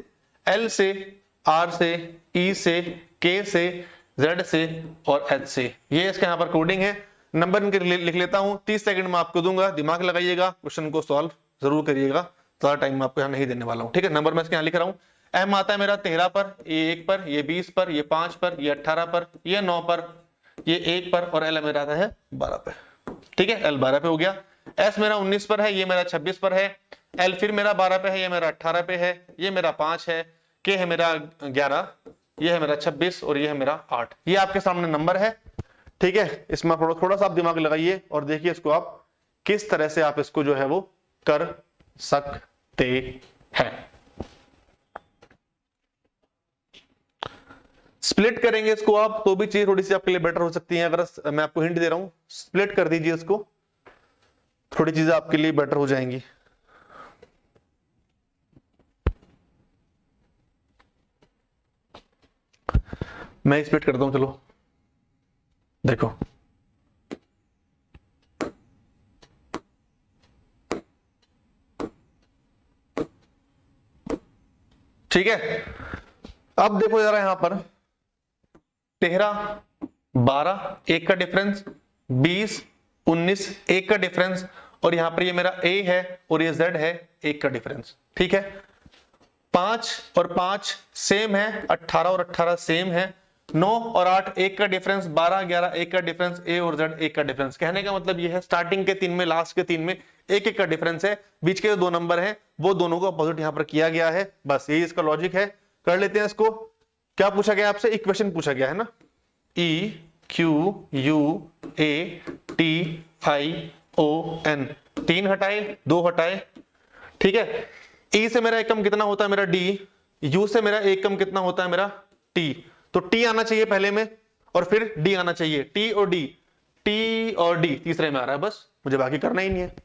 L से, R से, E से, K से, Z से और H से। ये इसके यहां पर कोडिंग है। नंबर इनके लिख लेता हूं, 30 सेकंड में आपको दूंगा, दिमाग लगाइएगा, क्वेश्चन को सॉल्व जरूर करिएगा, ज्यादा टाइम आपको यहाँ नहीं देने वाला हूं। ठीक है, नंबर मैं इसके यहाँ लिख रहा हूं। M आता है मेरा 13 पर, ये 1 पर, ये 20 पर, ये 5 पर, ये 18 पर, ये 9 पर, ये 1 पर और L मेरा आता है 12 पे। ठीक है, L 12 पे हो गया। S मेरा 19 पर है, ये मेरा 26 पर है। L फिर मेरा 12 पे है, ये मेरा 18 पे है, ये मेरा 5 है, K है मेरा 11, ये है मेरा 26 और ये है मेरा 8। ये आपके सामने नंबर है। ठीक है, इसमें थोड़ा सा आप दिमाग लगाइए और देखिए इसको आप किस तरह से आप इसको जो है वो कर सकते हैं। स्प्लिट करेंगे इसको आप, तो भी चीज थोड़ी सी आपके लिए बेटर हो सकती है। अगर मैं आपको हिंट दे रहा हूं, स्प्लिट कर दीजिए इसको, थोड़ी चीजें आपके लिए बेटर हो जाएंगी। मैं स्प्लिट करता हूं, चलो देखो। ठीक है, अब देखो जरा यहां पर 13 12 1 का डिफरेंस, 20 19 1 का डिफरेंस, और यहां पर ये मेरा A है और ये Z है 1 का डिफरेंस। ठीक है, 5 और 5 सेम है, 18 और 18 सेम है, 9 और 8 1 का डिफरेंस, 12 11 1 का डिफरेंस, A और Z 1 का डिफरेंस। कहने का मतलब ये है स्टार्टिंग के 3 में लास्ट के 3 में 1 1 का डिफरेंस है, बीच के जो 2 नंबर हैं वो दोनों को अपोजिट यहां पर किया गया है। बस यही इसका लॉजिक है। कर लेते हैं इसको। क्या पूछा गया आपसे? इक्वेशन पूछा गया है ना, EQUATION, 3 हटाए 2 हटाए। ठीक है, E से मेरा एकम कितना होता है? मेरा D। U से मेरा एकम कितना होता है? मेरा T। तो T आना चाहिए पहले में और फिर D आना चाहिए। T और D, T और D तीसरे में आ रहा है, बस मुझे बाकी करना ही नहीं है।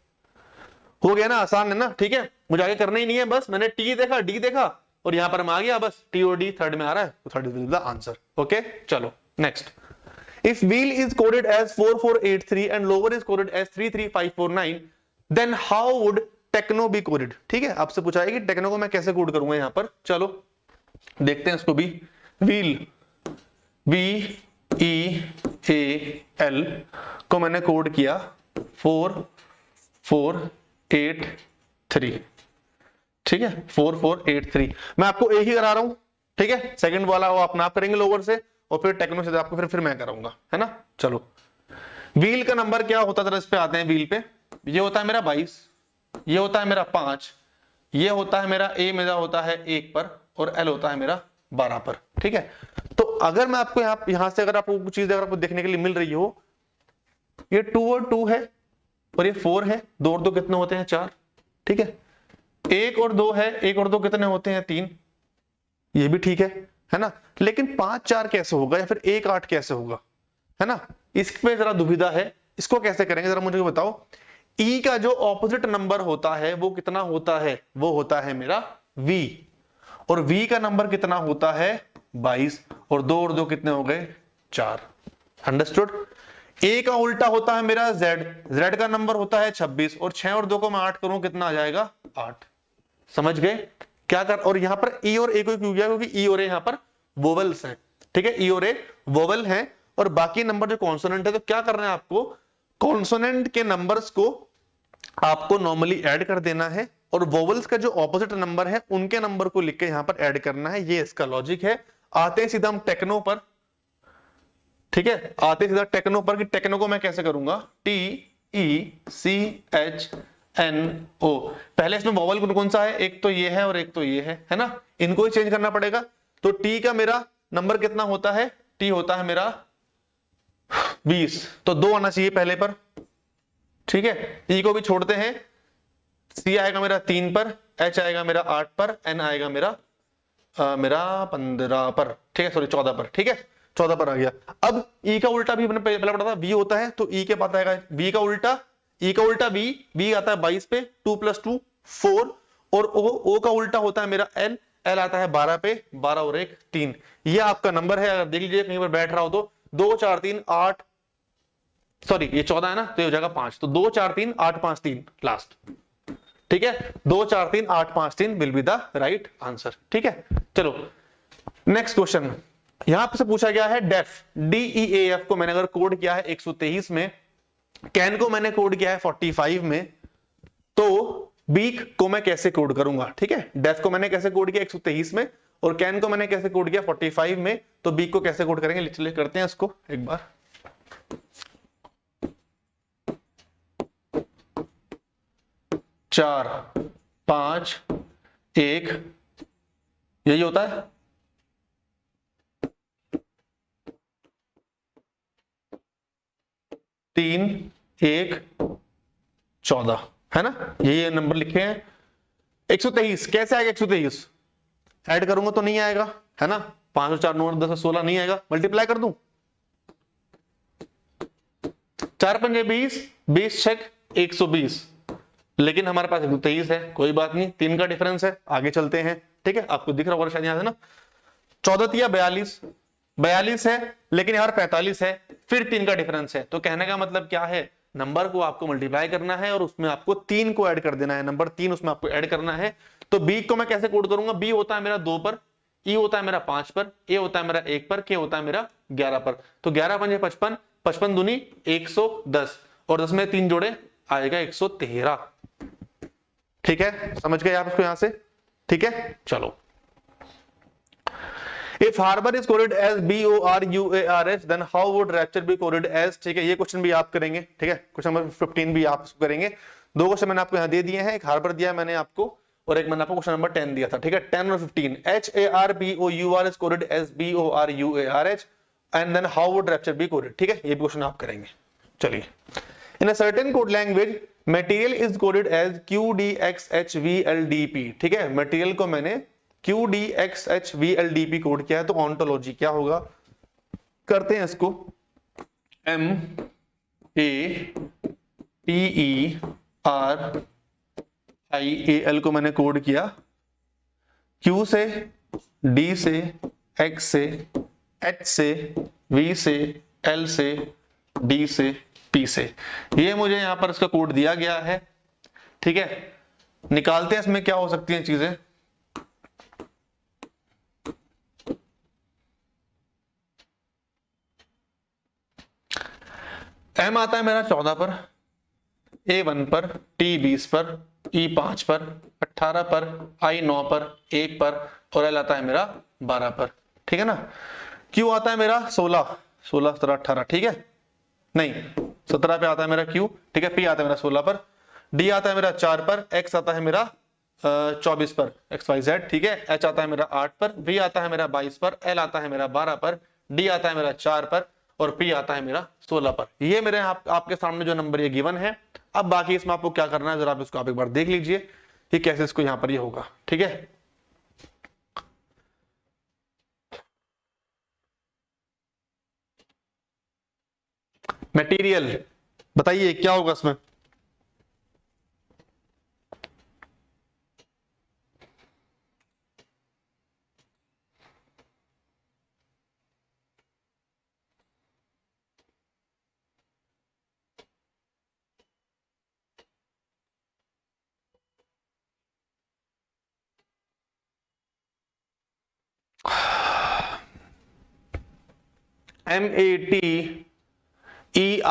हो गया ना, आसान है ना। ठीक है, मुझे आगे करना ही नहीं है, बस मैंने T देखा D देखा और यहां पर मैं आ गया, बस T और D थर्ड में आ रहा है, तो third is the answer. Okay, चलो next. If wheel is coded as 4483 and lower is coded as 33549, then how would techno be coded? ठीक है, आपसे पूछा है कि टेक्नो को मैं कैसे कोड करूंगा यहां पर। चलो देखते हैं इसको भी। व्हील VEAL को मैंने कोड किया 4483। ठीक है, 4483 मैं आपको एक ही करा रहा हूं। ठीक है, सेकंड वाला वो अपना आप करेंगे लोअर से और फिर टेक्नो से आपको फिर मैं कराऊंगा, है ना। चलो, व्हील का नंबर क्या होता है, इस पे आते हैं। व्हील पे ये होता है मेरा 22, ये होता है मेरा 5, ये होता है मेरा A मेरा होता है 1 पर और L होता है मेरा 12 पर। ठीक है, तो अगर मैं आपको यहां से अगर आपको कुछ चीज अगर आपको देखने के लिए मिल रही हो, ये 2 और 2 है और ये 4 है, 2 और 2 कितने होते हैं? 4। ठीक है, 1 और 2 है, 1 और 2 कितने होते हैं? 3। ये भी ठीक है ना। लेकिन 5 4 कैसे होगा या फिर 1 8 कैसे होगा, है ना। इस पे जरा दुविधा है, इसको कैसे करेंगे जरा मुझे बताओ। E का जो ऑपोजिट नंबर होता है वो कितना होता है? वो होता है मेरा V, और V का नंबर कितना होता है? 22, और 2 और 2 कितने हो गए? 4। अंडरस्टूड। A का उल्टा होता है मेरा Z, Z का नंबर होता है 26, और 6 और 2 को मैं 8 करूं कितना आ जाएगा? 8। समझ गए क्या कर? और यहां पर E और A को क्यों किया? क्योंकि E और A यहां पर वोवेल्स हैं। ठीक है, E और A वोवेल हैं और बाकी नंबर जो कॉन्सोनेंट है, तो क्या करना है आपको? कॉन्सोनेंट के नंबर्स को आपको नॉर्मली ऐड कर देना है और वोवेल्स का जो ऑपोजिट नंबर है उनके नंबर को लिख के यहां पर ऐड करना है। ये इसका लॉजिक है। आते हैं सीधा हम टेक्नो पर। ठीक है, आते हैं सीधा टेक्नो पर कि टेक्नो को मैं कैसे करूंगा। TECHNO। पहले इसमें वोवेल कौन सा है? एक तो ये है और एक तो ये है ना। इनको ही चेंज करना पड़ेगा। तो T का मेरा नंबर कितना होता है? T होता है मेरा 20, तो 2 आना चाहिए पहले पर। ठीक है, E को भी छोड़ते हैं। C आएगा मेरा 3 पर, H आएगा मेरा 8 पर, N आएगा मेरा मेरा 15 पर, ठीक है, सॉरी 14 पर, ठीक है, 14 पर आ गया। अब ई का उल्टा भी अपने पहले पढ़ा था, वी होता है तो ई के पास आएगा वी का उल्टा, ई का उल्टा वी आता है 22 पे, 2 + 2 4, और ओ का उल्टा होता है मेरा एल आता है 12 पे, 12 और 1 3। ये आपका नंबर है, अगर देख लीजिए कहीं पर बैठ रहा हो तो 2 4 3 8, सॉरी ये 14 है ना, तो ये हो जाएगा 5, तो 2 4 3 8 5 3 लास्ट, ठीक है, 2 4 3 8 5 3 will be the right answer, ठीक है। चलो नेक्स्ट क्वेश्चन, यहां से पूछा गया है डेफ, DEAF को मैंने अगर कोड किया है 123 में, कैन को मैंने कोड किया है 45 में, तो बीक को मैं कैसे कोड करूंगा, ठीक है। डेफ को मैंने कैसे कोड किया 123 में, और कैन को मैंने कैसे कोड किया 45 में, तो बीक को कैसे कोड करेंगे, चलिए करते हैं इसको एक बार। चार 5 1 यही होता है, तीन 1 14 है ना, यही नंबर लिखे हैं। 123 कैसे आएगा, 123 ऐड करूंगा तो नहीं आएगा, है ना, 5 और 4 9 10 16 नहीं आएगा, मल्टीप्लाई कर दूं, 4 पंजे 20, 20 छक 120, लेकिन हमारे पास 123 है, कोई बात नहीं, 3 का डिफरेंस है, आगे चलते हैं, ठीक है, आपको दिख रहा होगा शायद यहां से ना, 14 या 42 है, लेकिन यहाँ 45 है, फिर 3 का डिफरेंस है, तो कहने का मतलब क्या है, नंबर को आपको मल्टीप्लाई करना है और उसमें आपको 3 को ऐड कर देना है, नंबर 3 उसमें आपको ऐड करना है। तो बी को मैं कैसे कोड करूंगा, बी होता है मेरा 2 पर, ई होता है मेरा 5 पर, ए होता है मेरा 1 पर, के होता है मेरा 11 पर, तो 11 पंजे 55, 55 दूनी 110, और 10 में 3 जोड़े आएगा 113, ठीक है, समझ गए आप इसको यहां से, ठीक है। चलो, If harbor is coded as BORUARH, then how would rapture be coded as, ठीक है, ये क्वेश्चन भी आप करेंगे, ठीक है, क्वेश्चन नंबर 15 भी आप करेंगे। 2 क्वेश्चन मैंने आपको यहाँ दे दिए हैं, एक हार्बर दिया मैंने आपको, और एक मैंने आपको क्वेश्चन नंबर 10 दिया था, ठीक है, 10 और 15। HARBOUR is coded as BORUARH, and then how would rapture be coded, ठीक है, ये भी क्वेश्चन आप करेंगे। चलिए, in a certain code language material is coded as QDXHVLDP, ठीक है, मटेरियल को मैंने QDXHVLDP कोड किया है, तो ऑन्टोलॉजी क्या होगा, करते हैं इसको, MATERIAL को मैंने कोड किया, Q से, D से, X से, H से, V से, L से, D से, P से, ये मुझे यहां पर इसका कोड दिया गया है, ठीक है। निकालते हैं इसमें क्या हो सकती हैं चीजें, M आता है मेरा 14 पर, A 1 पर, T 20 पर, E 5 पर, 18 पर, I 9 पर, 1 पर, और L आता है मेरा 12 पर, ठीक है ना। Q आता है मेरा 16, 16 17 18, ठीक है, नहीं 17 पे आता है मेरा Q, ठीक है, P आता है मेरा 16 पर, D आता है मेरा 4 पर, X आता है मेरा 24 पर, XYZ, ठीक है, H आता है मेरा 8 पर, V आता है मेरा 22 पर, L आता है मेरा 12 पर, D आता है मेरा 4 पर, और P आता है मेरा 16 पर। ये मेरे आपके सामने जो नंबर ये गिवन है। अब बाकी इसमें आपको क्या करना है, जरा आप इसको आप एक बार देख लीजिए कि कैसे इसको यहां पर ये होगा, ठीक है। मटेरियल बताइए क्या होगा इसमें,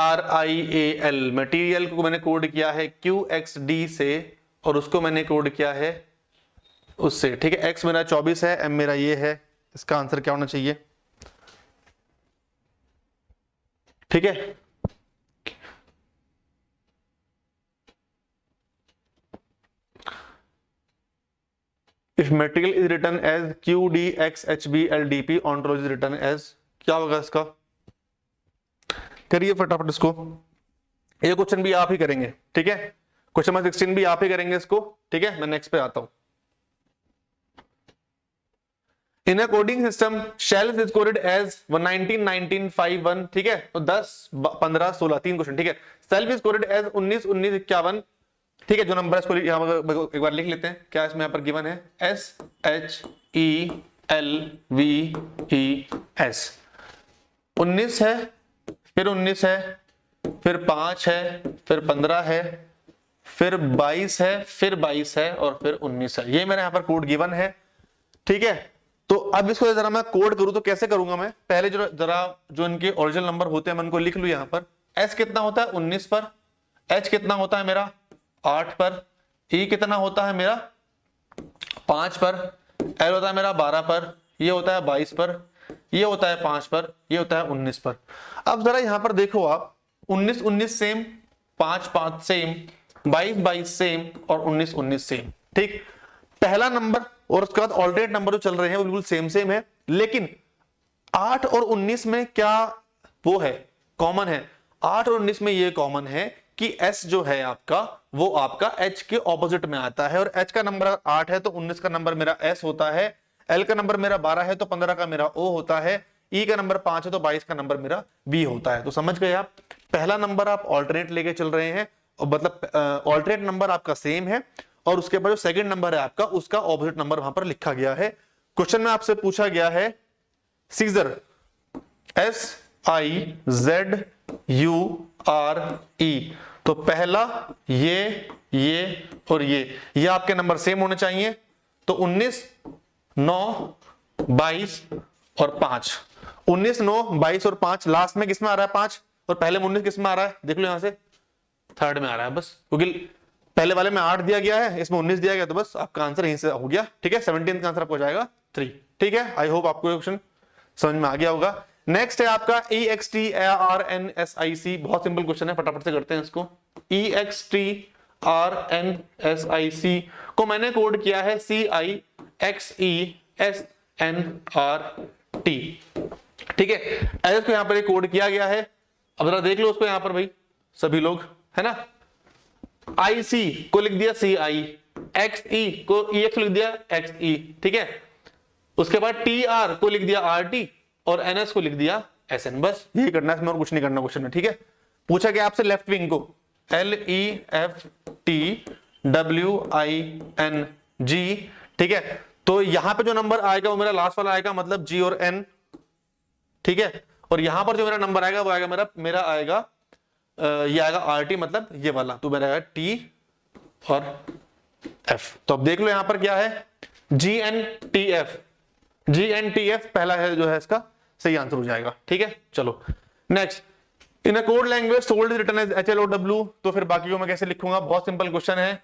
MATERIAL, मटेरियल को मैंने कोड किया है QXD से, और उसको मैंने कोड किया है उससे, ठीक है। X मेरा 24 है, M मेरा ये है, इसका आंसर क्या होना चाहिए, ठीक है। If material is written as QDXHBLDP, ontology is written as, क्या होगा इसका, करिए फटाफट इसको, ये क्वेश्चन भी आप ही करेंगे, ठीक है, क्वेश्चन नंबर 16 भी आप ही करेंगे इसको, ठीक है। मैं नेक्स्ट पे आता हूं। In a coding system shell is coded as 119 19 51, ठीक है, तो 10 15 16 3 क्वेश्चन, ठीक है। सेल्फ इज कोडेड एज 19 19 51, ठीक है। जो नंबर है इसको यहाँ पर एक बार लिख लेते हैं, क्या इसमें यहाँ पर गिवन है, SHELVES 19 है, फिर 19 है, फिर 5 है, फिर 15 है, फिर 22 है, फिर 22 है और फिर 19 है। ये मेरे यहाँ पर कोड गिवन है, ठीक है। तो अब इसको जरा मैं कोड करूं तो कैसे करूंगा मैं, पहले जरा जो इनके ओरिजिनल नंबर होते हैं मैं उनको लिख लूं यहाँ पर। S कितना होता है 19 पर, H कितना होता है मेरा 8 पर, E कितना होता है मेरा 5 पर, L होता है मेरा 12 पर, ये होता है 22 पर, ये होता है 5 पर, ये होता है 19 पर। अब जरा यहां पर देखो आप, 19 19 सेम, 5 5 सेम, 22 22 सेम और 19 19 सेम, ठीक। पहला नंबर और उसके बाद ऑल्टरनेट नंबर जो चल रहे हैं वो बिल्कुल सेम सेम है, लेकिन 8 और 19 में क्या वो है, कॉमन है। 8 और 19 में ये कॉमन है कि S जो है आपका वो आपका H के ऑपोजिट में आता है, और H का नंबर 8 है तो 19 का नंबर मेरा S होता है, L का नंबर मेरा 12 है तो 15 का मेरा O होता है, E का नंबर 5 है तो 22 का नंबर मेरा B होता है। तो समझ गए आप, पहला नंबर आप ऑल्टरनेट लेके चल रहे हैं, और मतलब ऑल्टरनेट नंबर आपका सेम है, और उसके बाद जो सेकंड नंबर है आपका उसका ऑपोजिट नंबर वहां पर लिखा गया है। क्वेश्चन में आपसे पूछा गया है सीजर, SIZURE, तो पहला ये और ये आपके नंबर सेम होने चाहिए। तो 19 9 22 और 5, 19 9 22 और 5, लास्ट में किसमें आ रहा है 5, और पहले में 19 किसमें आ रहा है, देख लो यहां से थर्ड में आ रहा है बस, क्योंकि पहले वाले में 8 दिया गया है, इसमें 19 दिया गया, तो बस आपका आंसर यहीं से हो गया, ठीक है। 17 का आंसर आपको जाएगा 3, ठीक है। आई होप आपको क्वेश्चन समझ में आ गया होगा। नेक्स्ट है आपका EXTRNSIC, बहुत सिंपल क्वेश्चन है, फटाफट से करते हैं इसको। EXTRNSIC को मैंने कोड किया है CIXESNRT, ठीक है। ऐसे को यहां पर कोड किया गया है, अब जरा देख लो उसको यहां पर भाई सभी लोग, है ना। IC को लिख दिया CI, XE को EX लिख दिया XE, ठीक है। उसके बाद TR को लिख दिया RT और NS को लिख दिया SN, बस यही करना है इसमें, और कुछ नहीं करना क्वेश्चन में, ठीक है। पूछा गया आपसे लेफ्ट विंग को LEFTWING, ठीक है। तो यहां पे जो नंबर आएगा वो मेरा लास्ट वाला आएगा, मतलब G और N, ठीक है। और यहां पर जो मेरा नंबर आएगा वो आएगा मेरा आएगा ये आएगा RT, मतलब ये वाला, तो मेरा आएगा T और F। तो अब देख लो यहां पर क्या है, GNTF, GNTF पहला है जो है इसका सही आंसर हो जाएगा, ठीक है। चलो next, in a code language sold is written as HLOW, तो फिर बाकी को मैं कैसे लिखूंगा, बहुत सिंपल क्वेश्चन है,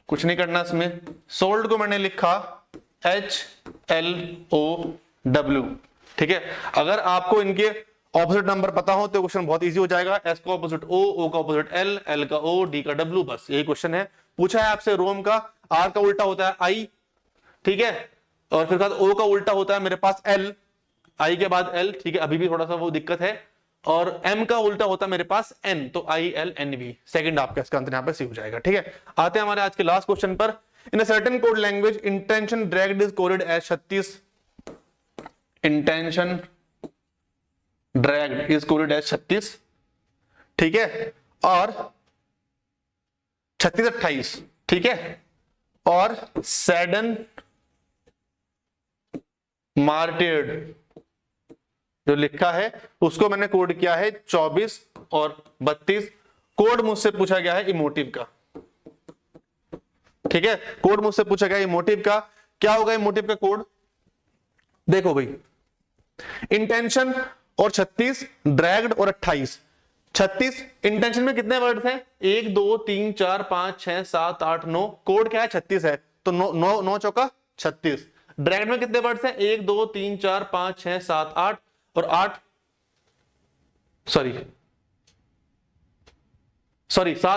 कुछ नहीं करना इसमें। सोल्ड को मैंने लिखा HLOW, ठीक है। अगर आपको इनके ऑपोजिट नंबर पता हो तो क्वेश्चन बहुत इजी हो जाएगा। S का ऑपोजिट O का ऑपोजिट L का O, D का W, बस यही क्वेश्चन है। पूछा है आपसे रोम का, R का उल्टा होता है I, ठीक है, और फिर O का उल्टा होता है मेरे पास L, I के बाद L, ठीक है, अभी भी थोड़ा सा वो दिक्कत है, और M का उल्टा होता है मेरे पास N, तो ILNV, सेकंड आपका इसका आंसर यहाँ पे सी हो जाएगा, ठीक है। आते हैं हमारे आज के लास्ट क्वेश्चन पर। In a certain code language intention dragged is coded as 36, intention dragged is coded as 36, ठीक है, और 36 28, ठीक है, और सैडन मार्टेड जो लिखा है उसको मैंने कोड किया है 24 और 32। कोड मुझसे पूछा गया है इमोटिव का, ठीक है, कोड मुझसे पूछा गया इमोटिव का। क्या होगा इमोटिव का कोड, देखो भाई, इंटेंशन और 36, ड्रैग्ड और 28। 36 इंटेंशन में कितने वर्ड्स हैं, 1 2 3 4 5 6 7 8 9, कोड क्या है 36 है, तो 9 चौका 36। ड्रैग्ड में कितने वर्ड्स हैं, 1 2 3 4 5 6 7 8 और 8 7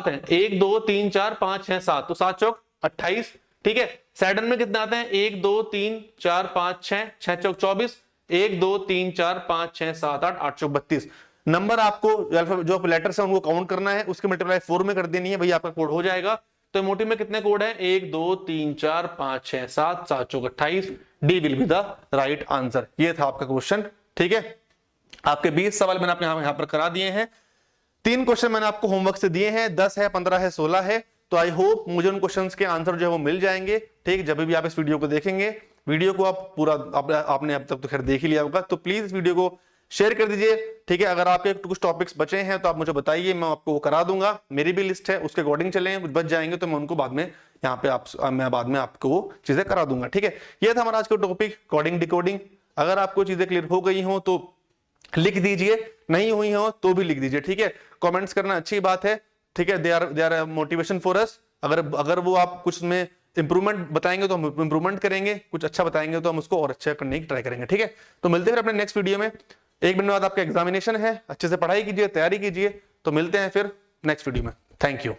हैं, 1 2 3 4 5 6 7, तो 7 चौक 28, ठीक है। सैडन में कितने आते हैं, 1 2 3 4 5 6 6 चौक 24, 1 2 3 4 5 6 7 8 8 चौक 32। नंबर आपको जो लेटर्स है उनको काउंट करना है, उसके मल्टीप्लाई 4 में कर देनी है, भाई आपका कोड हो जाएगा। तो मोटिव में कितने कोड है? 1 2 3 4 5 6 7 7 चौक 28। D will be the right answer. ये था आपका क्वेश्चन। ठीक है, आपके 20 सवाल मैंने आपने यहां पर करा दिए हैं। 3 क्वेश्चन मैंने आपको होमवर्क से दिए हैं, 10 है, 15 है, 16 है। तो आई होप मुझे उन क्वेश्चंस के आंसर जो है वो मिल जाएंगे। ठीक, जब भी आप इस वीडियो को देखेंगे, वीडियो को आप पूरा आपने अब तक तो खैर देख ही लिया होगा, तो प्लीज इस वीडियो को शेयर कर दीजिए। ठीक है, अगर आपके कुछ टॉपिक्स बचे हैं तो आप मुझे बताइए, मैं आपको वो करा दूंगा। मेरी भी लिस्ट है, उसके अकॉर्डिंग चलें, कुछ बच जाएंगे तो मैं उनको बाद में यहाँ पे मैं बाद में आपको वो चीजें करा दूंगा। ठीक है, ये था हमारा आज का टॉपिक कोडिंग डिकोडिंग। अगर आपको चीजें क्लियर हो गई हो तो लिख दीजिए, नहीं हुई हो तो भी लिख दीजिए। ठीक है, कमेंट्स करना अच्छी बात है। ठीक है, they are motivation for us. अगर वो आप कुछ में इंप्रूवमेंट बताएंगे तो हम इंप्रूवमेंट करेंगे, कुछ अच्छा बताएंगे तो हम उसको और अच्छा करने की ट्राई करेंगे। ठीक है, तो मिलते हैं फिर अपने नेक्स्ट वीडियो में। 1 महीने बाद आपका एग्जामिनेशन है, अच्छे से पढ़ाई कीजिए, तैयारी कीजिए। तो मिलते हैं फिर नेक्स्ट वीडियो में। Thank you.